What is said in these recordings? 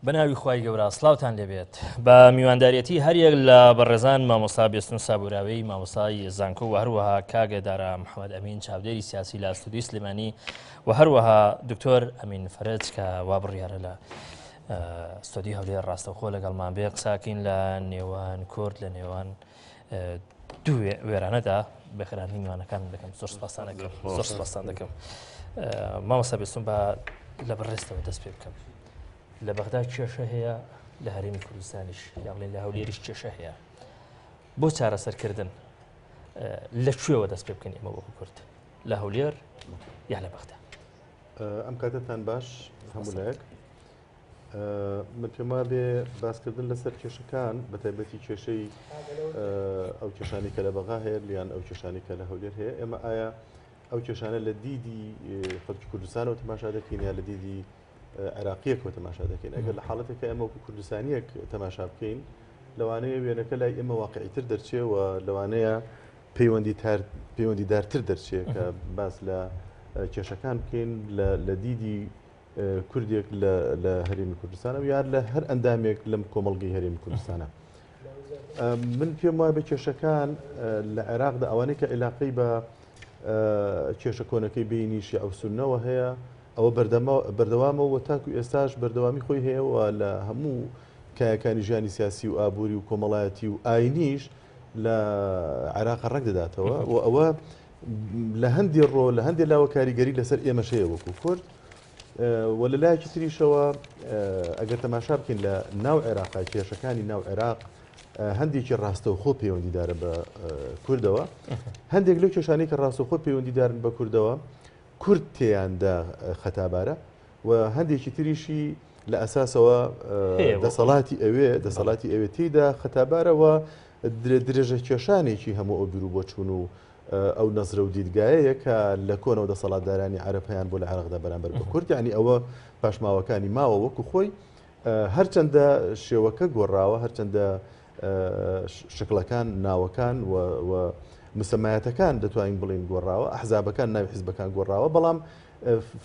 بەناوی خوای گەورە سڵاوتان لێبێت بە میوانداریەتی هەریەک لە بەڕێزان مامۆستا بێستن سابوراوی مامۆستای زانکۆ و هەروەها کاگێدارە محەممەد ئەمین چاودێری سیاسی لە ئەستودیۆی سلێمانی و هەروەها دکتۆر ئەمین فەرج کە وا بڕیارە لە ستۆدیۆ هەولێر ڕاستەوخۆ لەگەڵمان بێ قساکەین لە نێوان کورد لە نێوان دوو وێرانەدا بەخێرانی میوانەکان دەکەم زۆر سپاسان دەکەم مامۆستا بێستن بە لە بەڕێستەوە دەست پێ بکەم لە بەغدا کێشە هەیە لە هەرێمی کوردستانیش یاڵێن لە هەولێریش کێشە هەیە بۆ چارەسەرکردن لەکوێوە دەست پێ بکەین ئێمە وەکو کورد لە هەولێر یا لە بەغدا ئەم کاتتان باش هەموو لایەک من پێم وایە بێ باسکردن لەسەر کێشەکان بە تایبەتی کێشەی ئەو کێشانی کە لە بەغا هەیە لیان ئەو کێشانی کە لە هەولێر هەیە ئێمە ئایا ئەو کێشانە لە دیدی خەڵکی کوردستانەوە تەماشا دەکەین یا لە دیدی عراقیەکەوە تەماشا دەکەین ئەگەر لە حاڵەتێکە ئەمە وەکو کوردستانیەک تەماشا بکەین لەوانەیە وێنەکە لای ئێمە واقعیتر دەرچێ و لەوانەیە پەیوەندی دارتر دەرچێت کە باس لە کێشەکان بکەین لە دیدی کوردێک لە هەرێمی کوردستانە و یان لە هەر ئەندامێک لەم کۆمەڵگەی هەرێمی کوردستانە من پێم وایە بە کێشەکان لە عێراقدا ئەوانەی کە عێلاقەی بە کێشە کۆنەکەی بینی شیعە و سوننەوە هەیە ئەوە بەردەوامەوە و تاکو ئێستاش بەردەوامی خۆی هەیە و لە هەموو کایەکانی ژیانی سیاسی و ئابووری و کۆمەڵایەتی و ئاینیش لە عێراق ڕەگ دەداتەوە و ئەوە لە هەندێک ڕۆ لە هەندێک لاوە کاریگەری لەسەر ئێمەش هەیە وەکو کورد و لە لایەکی تریشەوە ئەگەر تەماشا بکەین لە ناو عێراق کێشەکانی ناو عێراق هەندێکی ڕاستەوخۆ پەیوەندیدارە بە کوردەوە هەندێک لەو کێشانەی کە ڕاستەوخۆ پەیوەندیدارن بە کوردەوە کورد تێیاندا خەتابارە و هەندێکی تریشی لە ئەساسەوە دەسەڵاتی ئەوێ تێیدا خەتابارەوە درێژە کێشانێکی هەموو ئەو بیرو بۆ چوون و ئەو نەزرە و دیدگایەیە کە لە کۆنەوە دەسەڵاتدارانی عەرەبیان بۆ لە عێراقدا بەرامبەر بە کورد یعنی ئەوە پاشماوەکانی ماوە وەکو خۆی هەرچەندە شێوەکە گۆڕاوە هەرچەندە شکلەکان ناوەکان و مسەمایەتەکان دەتوانین بڵین گۆڕاوە ئەحزابەکان ناوی حیزبەکان گۆڕاوە بەڵام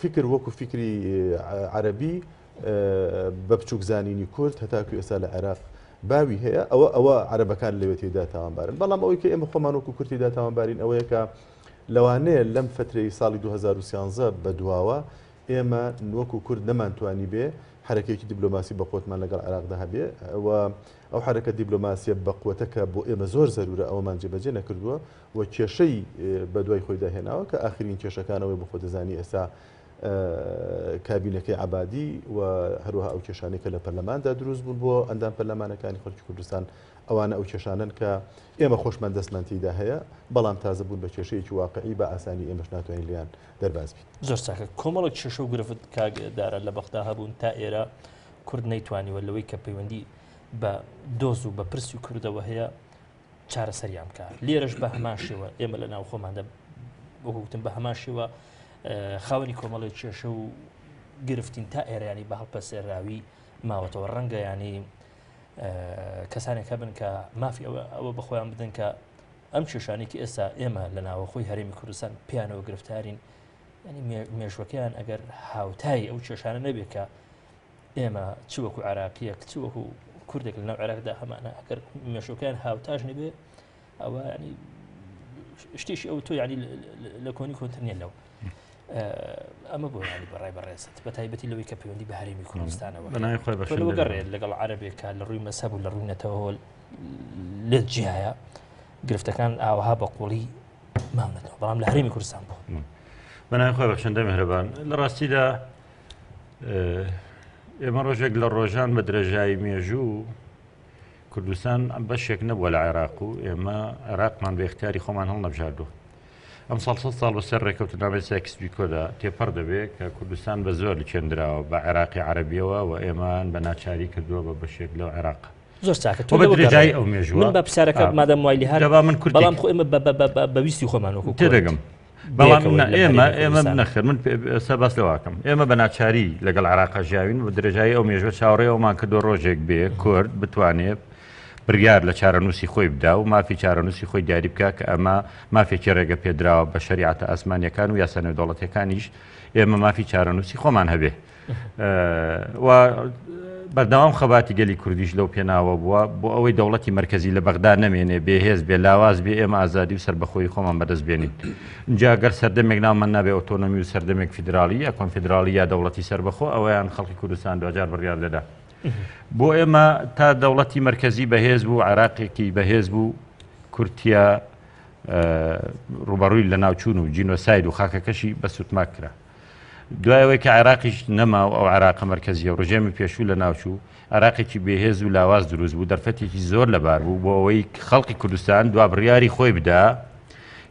فکر وەکو فکری عەرەبی بە بچووکزانینی کورد هەتاکو ئێستا لە عێراق باوی هەیە ئەوە عەرەبەکان لەوێ تێدا تاوانبارن بەڵام ئەوەی کە ئێمە خۆمان وەکو کورتیدا تاوانبارین ئەوەیە کە لەوانەیە لەم فترەی ساڵی 2013 بەدواوە ئێمە وەکو کورد نەمانتوانی بێ حرەکەیەکی دیبلۆماسی بە خۆتمان لەگەڵ عێراقدا هەبێ و ئەو حرەکە دیبلۆماسیە بە قووەتەکە بۆ ئێمە زۆر زەرورە ئەوەمان جێبەجێ نەکردووە و کێشەی بە دوای خۆی داهێناوە کە ئاخرین کێشەکانەوەی بە خۆ دەزانی ئێستا کابینەکەی عەبادی و هەروەها ئەو کێشانەی کە لە پەرلەماندا دروست بوون بۆ ئەندام پەرلەمانەکانی خەڵکی کوردستان ئەوانە ئەو کێشانن کە ئێمە خۆشمان دەستمان تێیدا هەیە بەڵام تازە بوون بە کێشەیەکی واقعی بە ئاسانی ئێمەش ناتوانین لیان دەرباز بین زۆر چاکە کۆمەڵک کێشە و گرفت کاگدارە لە بەغدا هەبوون تا ئێرە کورد نەیتوانیوە لەوەی کە پەیوەندی بە دۆز و بە پرسی و کوردەوە هەیە چارەسەریان بکات لێرەش بە هەمان شێوە ئێمە لە ناو خۆماندا وەکوتم بە هەمان شێوە خاوەنی کۆمەڵی کێشە و گرفتین تا ئێرانی بە هەڵپەسێراوی ماوەتەوە ڕەنگە ینی کەسانێک هەبن کە مافی ئەوە بەخۆیان بدەن کە ئەم کێشانێکی ئێستا ئێمە لە ناوەخۆی هەرێمی کوردستان پیانەوە گرفتارین ینی مێژوەکەیان ئەگەر هاوتای ئەو کێشانە نەبێت کە ئێمە چ وەکو عراقیەک چ وەکو کوردێک لە ناو عێراقدا هەمانە ئەگەر مێژوەکەیان هاوتاژ نەبێ ئەوە ینی شتێکی ئەو تۆ ینی لە کۆنی کۆنترنیە لەو ئەمە بۆ ینی بەڕای بەڕێست بە تایبەتی لەوەی کە پەیوەندی بە هەرێمی کوردستانەوە گەڕێت لەگەڵ عەرەبێکە لە ڕووی مەسەب و لە ڕووی نەتەوە لێت جیایە گرفتەکان ئاوەها بە قوڵی ماونەتەوە بەڵام لە هەرێمی کوردستان بوو بەناوی خۆی بەخشەندە میهرەبان لە ڕاستیدا ئێمە ڕۆژێک لە ڕۆژان بە درێژایی مێژوو کوردستان بەشێک نەبووە لە عێراق و ئێمە عێراقمان بە اختیاری خۆمان هەڵ نەبژاردووە ئەم ساڵ بەسەر ڕێکەوتنامەی ساکسپی کۆدا تێپەڕ دەبێت کە کوردستان بە زۆر لێکێنراوە بە عێراقی عەرەبیەوە و ئێمان بە ناچاری کردووە بە بەشێک لەو عێراق زۆر چاکە تۆ بە درێژایی ئەو مێژووە من بە پرسیارەکە مادەم وای لێ هەر بەڵام خۆ ئێمە بەویستی خۆمان وەکو تێدەگەم بەڵام ئێمە نەخر من سەباس لەواکەم ئێمە بە ناچاری لەگەڵ عێراقا ژیاوین بە درێژایی ئەو مێژوە چاوەڕێەوەمان کردو ڕۆژێک بێ کورد بتوانێت بڕیار لە چارەنووسی خۆی بدا و مافی چارەنووسی خۆی دیاری بکە کە ئەمە مافێکی ڕێگە پێدراوە بە شەریعەتە ئاسمانیەکان و یاسا نێودەوڵەتیەکانیش ئێمە مافی چارەنووسی خۆمان هەبێ و بەردەوام خەباتی گەلی کوردیش لەو پێناوە بووە بۆ ئەوەی دەوڵەتی مرکزی لە بەغدا نەمێنێ بێهێز بێ لاواز بێ ئێمە ئازادی و سربەخۆی خۆمان بەدەست بێنین اینجا گەر سەردەمێک ناومان نابێ ئۆتۆنۆمی و سەردەمێک فیدرالی یا کۆنفیدرالی یا دەوڵەتی سربەخۆ ئەوەیان خەڵکی کوردستان دوجار بڕیار دەدا بۆ ئێمە تا دەوڵەتی مرکزی بەهێز بوو عێراقێکی بەهێز بوو کورتیا ڕوبەڕووی لە ناوچوون و جینۆساید و خاکەکەشی بە سوتماک کرا دوایەوەی کە عێراقیش نەما و ئەو عێراقە مرکزیە و ڕژێمی پێشوو لە ناوچوو عێراقێکی بێهێز و لاواز دروست بوو دەرفەتێکی زۆر لەبار بوو بۆ ئەوەی خەڵکی کوردستان دوا بڕیاری خۆی بدا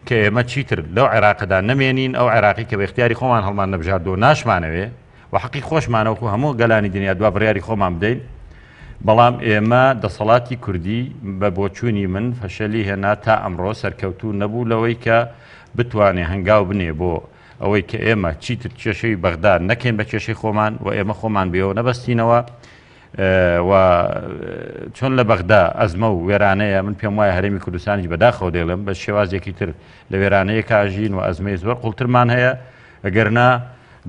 کە ئێمە چیتر لەو عێراقدا نەمێنین ئەو عێراقی کە بە اختیاری خۆمان هەڵمان نەبژاردەوە ناشمانەوێ و حەقی خۆشمانەوەکو هەموو گەلانی دنیا دوا بڕیاری خۆمان بدەین بەڵام ئێمە دەسەڵاتی کوردی بە بۆچوونی من فەشەلی هێنا تا ئەمڕۆ سەرکەوتوو نەبوو لەوەی کە بتوانێ هەنگاو بنێ بۆ ئەوەی کە ئێمە چیتر کێشەی بەغدا نەکەین بە کێشەی خۆمان و ئێمە خۆمان بێەوە نەبەستینەوە و چۆن لە بەغدا ئەزمە و وێرانەیە من پێم وایە هەرێمی کوردستانی بەداخەوە دێڵم بە شێوازێکی تر لە وێرانەیە کاژین و ئەزمەی زۆر قوڵترمان هەیە ئەگەرنا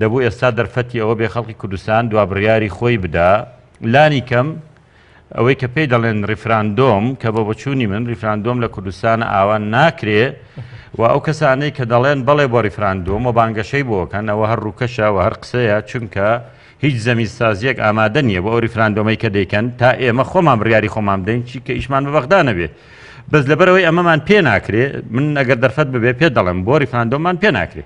دەبوو ئێستا دەرفەتی ئەوە بێ خەڵکی کوردستان دوا بڕیاری خۆی بدا لانی کەم ئەوەی کە پێی دەڵێن ریفراندۆم کە بە بەچوونی من ریفراندۆم لە کوردستان ئاوان ناکرێ و ئەو کەسانەی کە دەڵێن بەڵێ بۆ ریفراندۆم و بانگەشەی بۆکەن ئەوە هەر ڕووکەشە و هەر قسەیە چونکە هیچ زەمیسازیەک ئامادە نییە بۆ ئەو ریفراندۆمەی کە دەیکەن تا ئێمە خۆمان بڕیاری خۆمان بدەین چی کە ئیشمان بە بەغدا نەبێ بەس لەبەرەوەی ئەمەمان پێ ناکرێ من ئەگەر دەرفەت ببێ پێ دەڵێم بۆ ریفراندۆممان پێ ناکرێ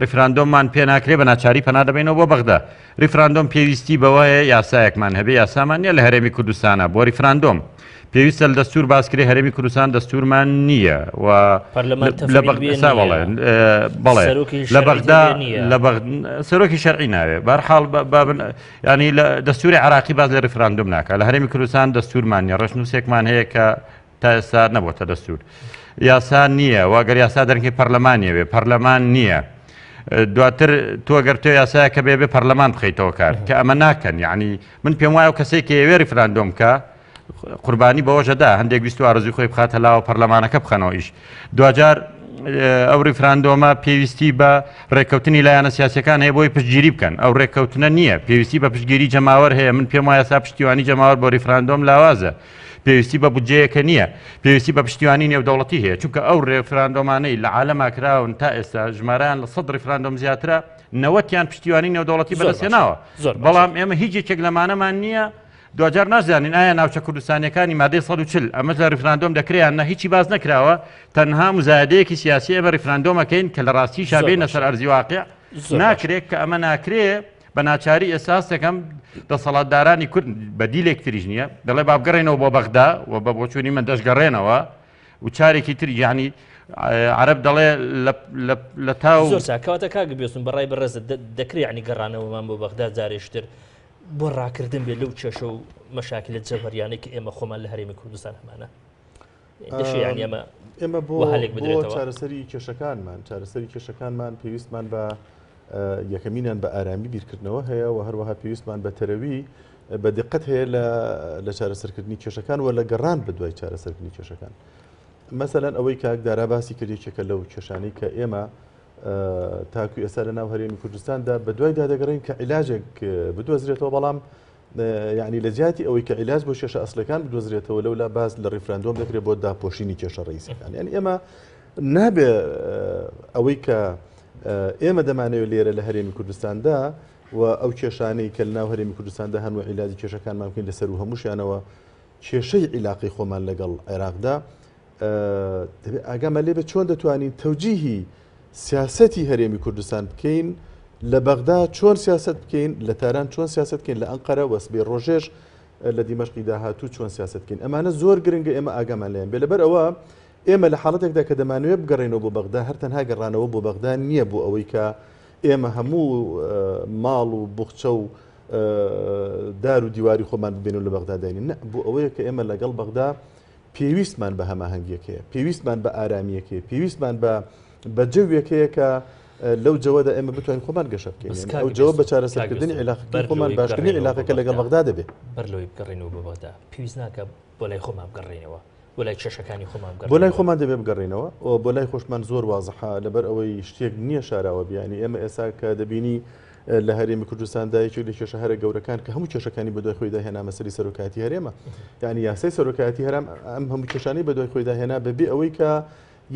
ریفراندۆممان پێ ناکرێ بە ناچاری پەنا دەبینەوە بۆ بەغدا ریفراندۆم پێویستی بەوەیە یاسایەکمان هەبێ یاسامان نیە لە هەرێمی کوردستانە بۆ ریفراندۆم پێویستە لە دەستور باسکرێ هەرێمی کوردستان دەستورمان نییە و بەڵێ لە بەغدا سەرۆکی شەرعی ناوێ بەرحاڵ ینی لە دەستوری عراقی باز لە ریفراندۆم ناکە لە هەرێمی کوردستان دەستورمان نیە ڕەشنووسێکمان هەیە کە تا ئێستا نەبووتە دەستور یاسا نییە واگەر یاسا دەرنگی پەرلەمانیەوێ پەرلەمان نییە دواتر تۆ گەر تۆ یاسایە کە بێ پەرلەمان بخەیتەوە کار کە ئەمە ناکەن یعنی من پێم وایە کەسێک کە ئێوێ ریفراندۆم کە قوربانی بەوەژەدا هەندێک بیست و ئارزوی خۆی بخاتە لاوە پەرلەمانەکە بخەنەوە ئیش دوجار ئەو ریفراندۆمە پێویستی بە ڕێککەوتنی لایەنە سیاسەکان هەیە بۆی پشتگیری بکەن ئەو ڕێککەوتنە نییە پێویستی بە پشتگیری جەماوەر هەیە من پێم وایە سا پشتیوانی جەماوەر بۆ ریفراندۆم لاوازە پێویستی بە بودجەیەکە نییە پێویستی بە پشتیوانی نێودەوڵەتی هەیە چونکە ئەو ریفراندۆمانەی لە عالەما کراون تا ئێستا ژمارەیان لە 100 ریفراندۆم زیاترە 90یان پشتیوانی نێودەوڵەتی بەدەستێناوە بەڵام ئێمە هیچ یەکێک لەمانەمان نییە دوجار نازانین ئایا ناوچە کوردستانیەکانی مادەی 140 ئەمە لە ریفراندۆم دەکرێن نە هیچی باز نەکراوە تەنها مزایدەیەکی سیاسی ئێمە ریفراندۆمەکەین کە لە ڕاستی شابێنە سەر ئەرزی واقع ناکرێت کە ئەمە ناکرێ بە ناچاری ئێساس دەکەم دەسەڵاتدارانی کورد بە دیلێک تریش نییە دەڵێ بابگەڕێنەوە بۆ بەغدا و بە بۆچوونی من دەشگەڕێنەوە و چارێکی تر یعنی عرب دەڵێ لە تاو زۆر ساکەواتە کاگە بێسم بەڕای بەڕێزت دەکرێت عنی گەڕانەوەمان بۆ بەغدا جارێشتر بۆ ڕاکردن بێت لەو کێشە و مەشاکلە جەڤەریانەی کە ئێمە خۆمان لە هەرێمی کوردستان هەمانە ئێمە بۆ چارەسەری کێشەکانمان پێویستمان بە یەکەمینان بە ئارامی بیرکردنەوە هەیە و هەروەها پێویستمان بە تەرەوی بە دقت هەیە لە چارەسەرکردنی کێشەکان و لە گەڕان بە دوای چارەسەرکردنی کێشەکان مەسەلەن ئەوەی کاک دارا باسی کردێکێکە لەو کێشانەی کە ئێمە تاکوی ئێستا لە ناو هەرێمی کوردستاندا بە دوای دادەگەڕین کە عیلاجێک بدۆزرێتەوە بەڵام یعنی لە زیاتی ئەوەی کە عیلاج بۆ کێشە ئەسلەکان بدۆزرێتەوە لەولا باز لە ریفراندۆم دەکرێت بۆ داپۆشینی کێشە ڕئیسەکان یعنی ئێمە نابێ ئەوەی کە ئێمە دەمانەوێت لێرە لە هەرێمی کوردستاندا و ئەو کێشانەی کە لە ناو هەرێمی کوردستاندا هەنوە عیلاجی کێشەکانمان بکەین لەسەر و هەمووشیانەوە کێشەی عیلاقی خۆمان لەگەڵ عێراقدا ئاگامە لێبێت چۆن دەتوانین تەوجیهی سیاسەتی هەرێمی کوردستان بکەین لە بەغدا چۆن سیاست بکەین لە تاران چۆن سیاست بکەین لە ئەنقەرە وەسبێ ڕۆژێش لە دیمەشقی داهاتوو چۆن سیاست بکەین ئەمانە زۆر گرنگە ئێمە ئاگامان لێیان بێ لەبەر ئەوە ئێمە لە حاڵەتێکدا کە دەمانوێت بگەڕێنەوە بۆ بەغدا هەر تەنها گەڕانەوە بۆ بەغدا نییە بۆ ئەوەی کە ئێمە هەموو ماڵ و بوخچە و دار و دیواری خۆمان ببێنەوە لە بەغدا داینین نە بۆ ئەوەیە کە ئێمە لەگەڵ بەغدا پێویستمان بە هەماهەنگیەکەیە پێویستمان بە ئارامیەکەیە پێویستمان بە جەوێکەیە کە لەو جەوەدا ئێمە بتوانین خۆمان گەشە بکەین ئەو جەوە بە چارەسەرکردنی عیلاقەکە خۆمان باشکردنی عیلاقەکە لەگەڵ بەغدا دەبێت بەرلەوەی بگەڕێنەوە بۆ بەغدا پێویست ناکە بۆ لای خۆمان بگەڕێنەوە بۆ لای کێشەکانی خۆمان بۆ لای خۆمان دەبێت بگەڕێنەوە و بۆ لای خۆشمان زۆر وازەحە لەبەر ئەوەی شتێک نییە شاراوە بیانی ئێمە ئێستا کە دەبینی لە هەرێمی کوردستان دایکی لە کێشە هەرە گەورەکان کە هەموو کێشەکانی بەدوای خۆی داهێنا مەسەری سەرۆکایەتی هەرێمە یعنی یاسای سەرۆکایەتی هەرێم ئەم هەموو کێشانەی بەدوای خۆی داهێنا بەبێ ئەوەی کە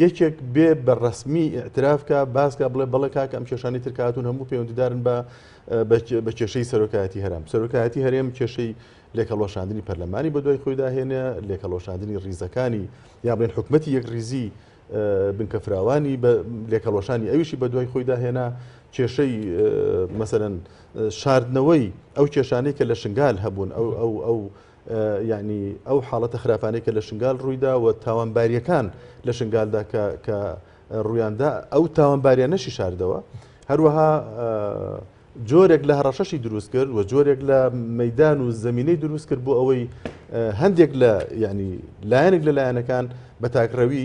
یەکێک بێ بە ڕسمی ئاعترافکە باسکە بڵێ بەڵێ کاکە ئەم کێشانی ترکاتون هەموو پەیوەندیدارن بە کێشەی سەرۆکایەتی هەرێم سەرۆکایەتی هەرێم کێشەی لێکەڵۆشاندنی پەرلەمانی بەدوای خۆی داهێنێ لێکەڵۆشاندنی ڕیزەکانی یا بڵێن حکومەتی یەک ڕیزی بنکە فراوانی لێکەڵۆشانی ئەویشی بەدوای خۆی داهێنا کێشەی مەسەرەن شاردنەوەی ئەو کێشانەی کە لە شنگال هەبوون ئەو یعنی ئەو حاڵەتە خراپانەی کە لە شنگال ڕوویدا و تاوانباریەکان لە شنگالدا کە ڕوویاندا ئەو تاوانباریانەشی شاردەوە هەروەها جۆرێک لە هەڕەشەشی دروست کرد و جۆرێک لە مەدان و زمینەی دروست کرد بۆ ئەوەی هەندێک لە ینی لایەنێک لە لایەنەکان بە تاکڕەوی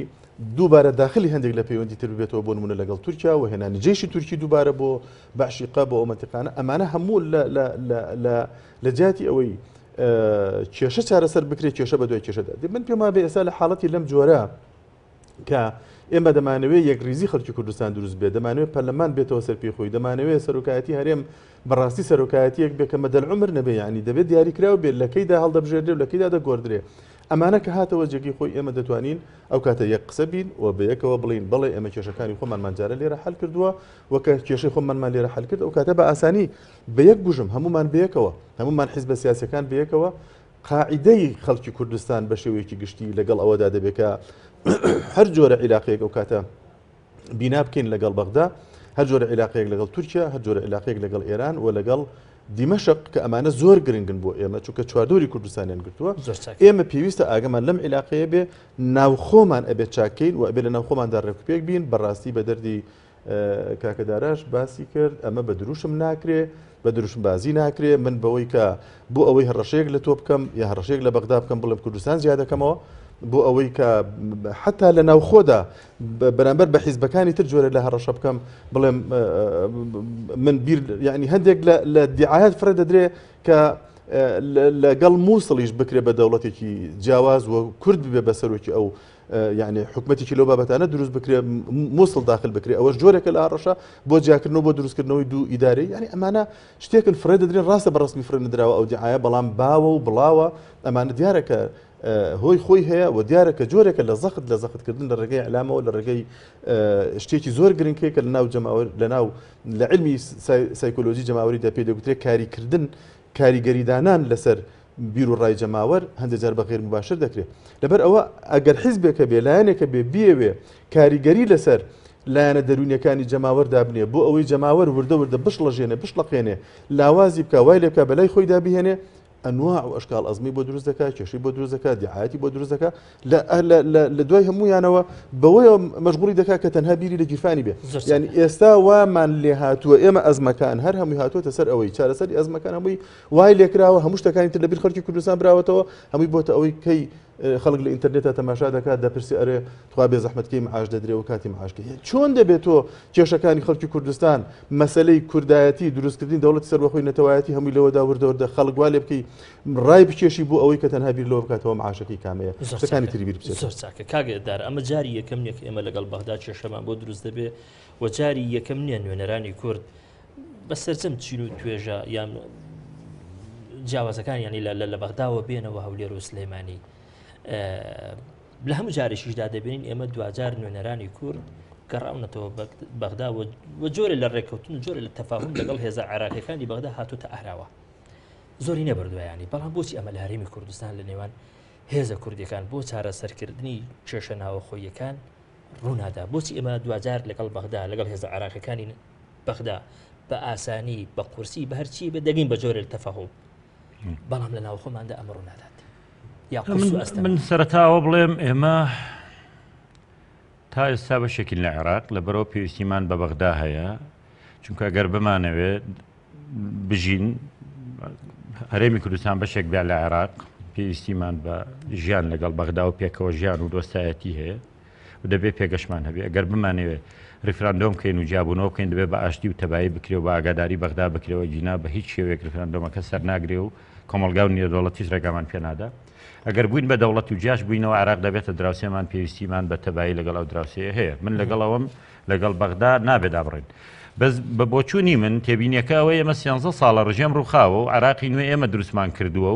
دووبارە داخلی هەندێک لە پەیوەندی تر بێتەوە بۆ نمونە لەگەڵ تورکیا و هێنانی جێشی تورکی دووبارە بۆ باشیقا بۆ ئەو مەنتیقانە ئەمانە هەموو لە جاتی ئەوەی کێشە چارەسەر بکرێت کێشە بەدوای کێشەدا من پێم وایە ئێستا لە حاڵەتی لەم جۆرە کە ئێمە دەمانەوێت یەکریزی خەڵکی کوردستان دروست بێت دەمانوێت پەرلەمان بێتەوە سەرپێخۆی دەمانەوێت سەرۆکایەتی هەرێم بەڕاستی سەرۆکایەتیەک بێت کە مەدەلعومر نەبێ یعنی دەبێت دیاریکراو بێت لەکەیدا هەڵدەبژێردرێ و لەکەیدا دەگۆڕدرێ ئەمانە کە هاتەوە جێگی خۆی ئێمە دەتوانین ئەو کاتە یەک قسە بین و بەیەکەوە بڵین بڵێ ئێمە کێشەکانی خۆمانمان جارە لێرە حل کردووە وەکە کێشەی خۆمانمان لێرە حل کرد ئەو کاتە بە ئاسانی بە یەک بژم هەمومان بەیەکەوە هەمومان حیزبە سیاسیەکان بەیەکەوە قاعدەی خەڵکی کوردستان بە شێوەیەکی گشتی لەگەڵ ئەوەدا دەبێت کە هەر جۆرە عیلاقەیەک ئەو کاتە بینا بکەین لەگەڵ بەغدا هەر جۆرە عیلاقەیەک لەگەڵ تورکیا هەر جۆرە عیلاقەیەک لەگەڵ ئێران و لەگەڵ دیمەشق کە ئەمانە زۆر گرنگن بۆ ئێمە چونکە چواردۆری کوردستانیان گرتووە ئێمە پێویستە ئاگەمان لەم عیلاقەیە بێ ناوخۆمان ئەبێت چاکەین و ئەبێ لە ناوخۆماندا ڕێکوپێک بین بەڕاستی بە دەردی کاکەداراش باسی کرد ئەمە بە دروشم ناکرێ بە دروشم بازی ناکرێ من بەوەی کە بۆ ئەوەی هەڕەشەیەک لە تۆ بکەم یا هەڕەشەیەک لە بەغدا بکەم بڵێم کوردستان زیادەکەمەوە بۆ ئەوەی کە حتا لە ناوخۆدا بەرامبەر بە حیزبەکانی تر جۆرە لە هەڕەشە بکەم بڵێم من بیر یعنی هەندێک لە دیعایەت فرە دەدرێ کە لەگەڵ مووسڵیش بکرێ بە دەوڵەتێکی جیاواز و کورد ببێ بە سەرۆکی ئەو یعنی حکومەتێکی لەو بابەتانە دروست بکرێ مووسڵ داخل بکرێ ئەوەش جۆرێکە لە هەڕەشە بۆ جیاکردنەوە بۆ دروستکردنەوەی دوو ئیدارەی یعنی ئەمانە شتێکن فرە دەدرێن ڕاستە بە ڕسمی فرە نەدراوە ئەو دیعایە بەڵام باوە و بڵاوە ئەمانە دیارەکە هۆی خۆی هەیە و دیارەکە جۆرێکە لە زەختکردن لە ڕێگەی ئەلامەوە لە ڕێگەی شتێکی زۆر گرنگکە لە ناو جەماوەر لە علمی سایکۆلۆژی جەماوەریدا پێ دەگوترێت کاریکردن کاریگەریدانان لەسەر بیر و ڕای جەماوەر هەندێک جار بە غیر مباشر دەکرێت لەبەر ئەوە ئەگەر حیزبێکە بێ لایەنێکە بێ بیەوێ کاریگەری لەسەر لایەنە دەرونیەکانی جەماوەر دابنێ بۆ ئەوەی جەماوەر وردە بشڵەژێنێ بشڵەقێنێ لاوازی بکە وای لێ بکە بەلای خۆی دابهێنێ ئەنواع و ئەشکال ئەزمی بۆ دروست دەکات کێشەی بۆ دروست دەکات دیعایەتی بۆ دروست دەکات لە دوای هەموویانەوە بەوەیە مەشغوڵی دەکات کە تەنها بیری لە گیرفانی بێ یعنی ئێستا وامان لێ هاتووە ئێمە ئەزمەکان هەر هەمووی هاتووەتە سەر ئەوەی چارەسەری ئەزمەکان هەمووی وای لێکراوە هەموو شتەکانی تر لەبیر خەڵکی کوردستان براوەتەوە هەمووی بۆتە ئەوەی کەی خەڵک لە ئینتەرنێتە تەماشا دەکات دەپرسی ئەرێ توا بێ زەحمەتکەی معاش دەدرێ و کاتی معاشکە چۆن دەبێت تۆ کێشەکانی خەڵکی کوردستان مەسەلەی کوردایەتی دروستکردنی دەوڵەتی سەربەخۆی نەتەوایەتی هەمووی لەوەدا وردەوردە خەڵک وا لێ بکەی ڕای بکێشی بۆ ئەوەی کە تەنها بیر لەوە بکاتەوە معاشەکەی کامەیە شتەکانی تری بیر بچێت زۆر چاکە کاگدار ئەمە جاری یەکەم نیە ئێمە لەگەڵ بەغدا کێشەمان بۆ دروست دەبێ و جاری یەکەم نییە نوێنەرانی کورد بەسەرجەم چین و توێژە یان جیاوازەکان ینی لە بەغداوە بێنەوە هەولێر و سلەیمانی لە هەموو جارێکیشدا دەبینین ئێمە دوجار نوێنەرانی کورد گەڕاونەتەوە بەغدا و جۆرە لە ڕێککەوتن و جۆرە لە تەفاهم لەگەڵ هێزە عێراقیەکانی بەغدا هاتوتە ئاراوە زۆری نەبردووایانی بەڵام بۆچی ئەمە لە هەرێمی کوردستان لە نێوان هێزە کوردیەکان بۆ چارەسەرکردنی کێشە ناوەخۆیەکان ڕوونادا بۆچی ئێمە دوجار لەگەڵ بەغدا لەگەڵ هێزە عێراقیەکانی بەغدا بە ئاسانی بە قورسی بە هەرچی بە دەگەین بە جۆرە لە تەفاهم بەڵام لە ناوخۆماندا ئەمە ڕوونادات من سەرەتاوە بڵێم ئێمە تا ئێستا بەشێکی لە عێراق لەبەرەوە پێویستیمان بە بەغدا هەیە چونکە ئەگەر بمانەوێت بژین هەرێمی کوردستان بەشێک بیا لە عێراق پێویستیمان بە ژیان لەگەڵ بەغدا و پێکەوە ژیان و دۆستایەتی هەیە و دەبێت پێگەشمان هەبێ ئەگەر بمانەوێت ریفراندۆم بکەین و جیابوونەوە بکەین دەبێت بە ئاشتی و تەبایی بکرێ و بە ئاگاداری بەغدا بکرێەوە جینا بە هیچ شێوەیەک ریفراندۆمەکە سەر ناگرێ و کۆمەلگا و نێودەوڵەتیش ڕێگامان پێنادا ئەگەر بووین بە دەوڵەت و جیاش بووینەوە عێراق دەبێتە دراوسێمان پێویستیمان بە تەبایی لەگەڵ ئەو دراوسەیە هەیە من لەگەڵەوەم لەگەڵ بەغدا نابێت دابڕین بەس بە بۆچوونی من تێبینیەکە ئەوەی ئێمە 13 ساڵە ڕژێم ڕووخاوە و عراقی نوێ ئێمە دروستمان کردووە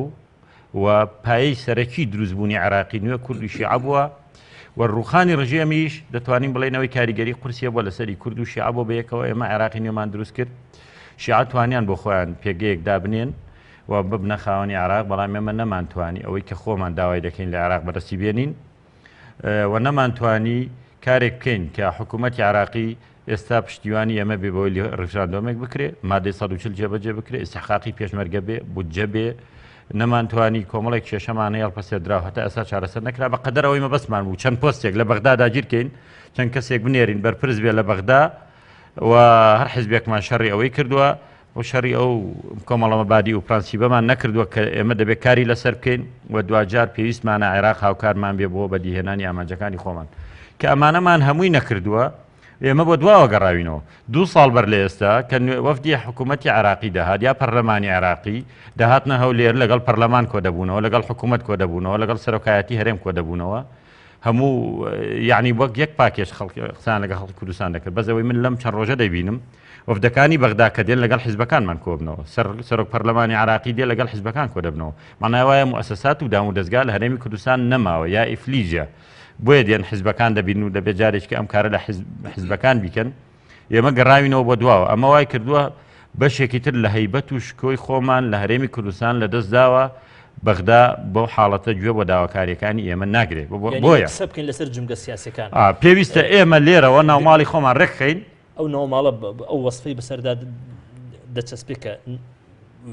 و پایەی سەرەکی دروستبوونی عراقی نوێ کوردی شیعە بووە و ڕووخانی ڕژێمیش دەتوانین بڵێنەوەی کاریگەری قورسیە بووە لەسەری کورد و شیعە بۆ بەیەکەوە ئێمە عراقی نوێمان دروست کرد شیعە توانیان بۆ خۆیان پێگەیەک دابنێن و ببنە خاوەنی عراق بەڵام ئێمە نەمانتوانی ئەوەی کە خۆمان داوای دەکەین لە عراق بەدەستی بێنین و نەمانتوانی کارێک بکەین کە حکوومەتی عراقی ئێستا پشتیوانی ئەمە بێ بەوەی ڕفراندۆمێک بکرێ مادەی 140 جێبەجێ بکرێ ئیستحقاقی پێشمەرگە بێ بودجە بێ نەمانتوانی کۆمەڵێک کێشەمانە هەڵپەسێ دراوە هەتا ئێستا چارەسەر نەکرا بە قەدەرەوەی مەبەستمان بوو چەند پۆستێک لە بەغدا داگیرکەین چەند کەسێک بنێرین بەرپرس بێ لە بەغدا و هەر حیزبێکمان شەڕی ئەوەی کردووە بۆ شەڕی ئەو کۆمەڵە مەبادی و پرانسیبەمان نەکردووە کە ئێمە دەبێت کاری لەسەر بکەین و دوجار پێویستمانە عێراق هاوکارمان بێ بۆ بەدیهێنانی ئامانجەکانی خۆمان کە ئەمانەمان هەمووی نەکردووە ئێمە بۆ دواوە گەڕاوینەوە 2 ساڵ بەر لە ئێستا کە وەفدی حکوومەتی عراقی دەهات یا پەرلەمانی عراقی دەهاتنە هەولێر لەگەڵ پەرلەمان کۆ دەبوونەوە لەگەڵ حکوومەت کۆ دەبوونەوە لەگەڵ سەرۆکایەتی هەرێم کۆ دەبوونەوە هەموو یعنی وەک یەک پاکێش قسان لەگەڵ خەڵکی کوردستان دەکرد بەزەوەی من لەم چەند ڕۆژە دەبینم وەفدەکانی بەغدا کە دێن لەگەڵ حیزبەکانمان کۆبنەوە سەرۆک پەرلەمانی عراقی دێ لەگەڵ حیزبەکان کۆ دەبنەوە معنای وایە موسسات و دام و دەستگا لە هەرێمی کوردستان نەماوە یا ئیفلیجە بۆیە دێن حیزبەکان دەبین و دەبێت جارێککە ئەم کارە لە حیزبەکان بیکەن ئێمە گەڕاوینەوە بۆ دواوە ئەمە وای کردووە بەشێکی تر لە هەیبەت و شکۆی خۆمان لە هەرێمی کوردستان لە دەست داوە بەغدا بۆ حاڵەتە گوێ بۆ داواکاریەکانی ئێمە ناگرێت بۆیە بکەین لەسەر جمگە سیاسەکان پێویستە ئێمە لێرەوە ناوماڵی خۆمان ڕێکخەین ئەو ناوماڵە ئەو وەسفەی بەسەردا دەچەسپێت کە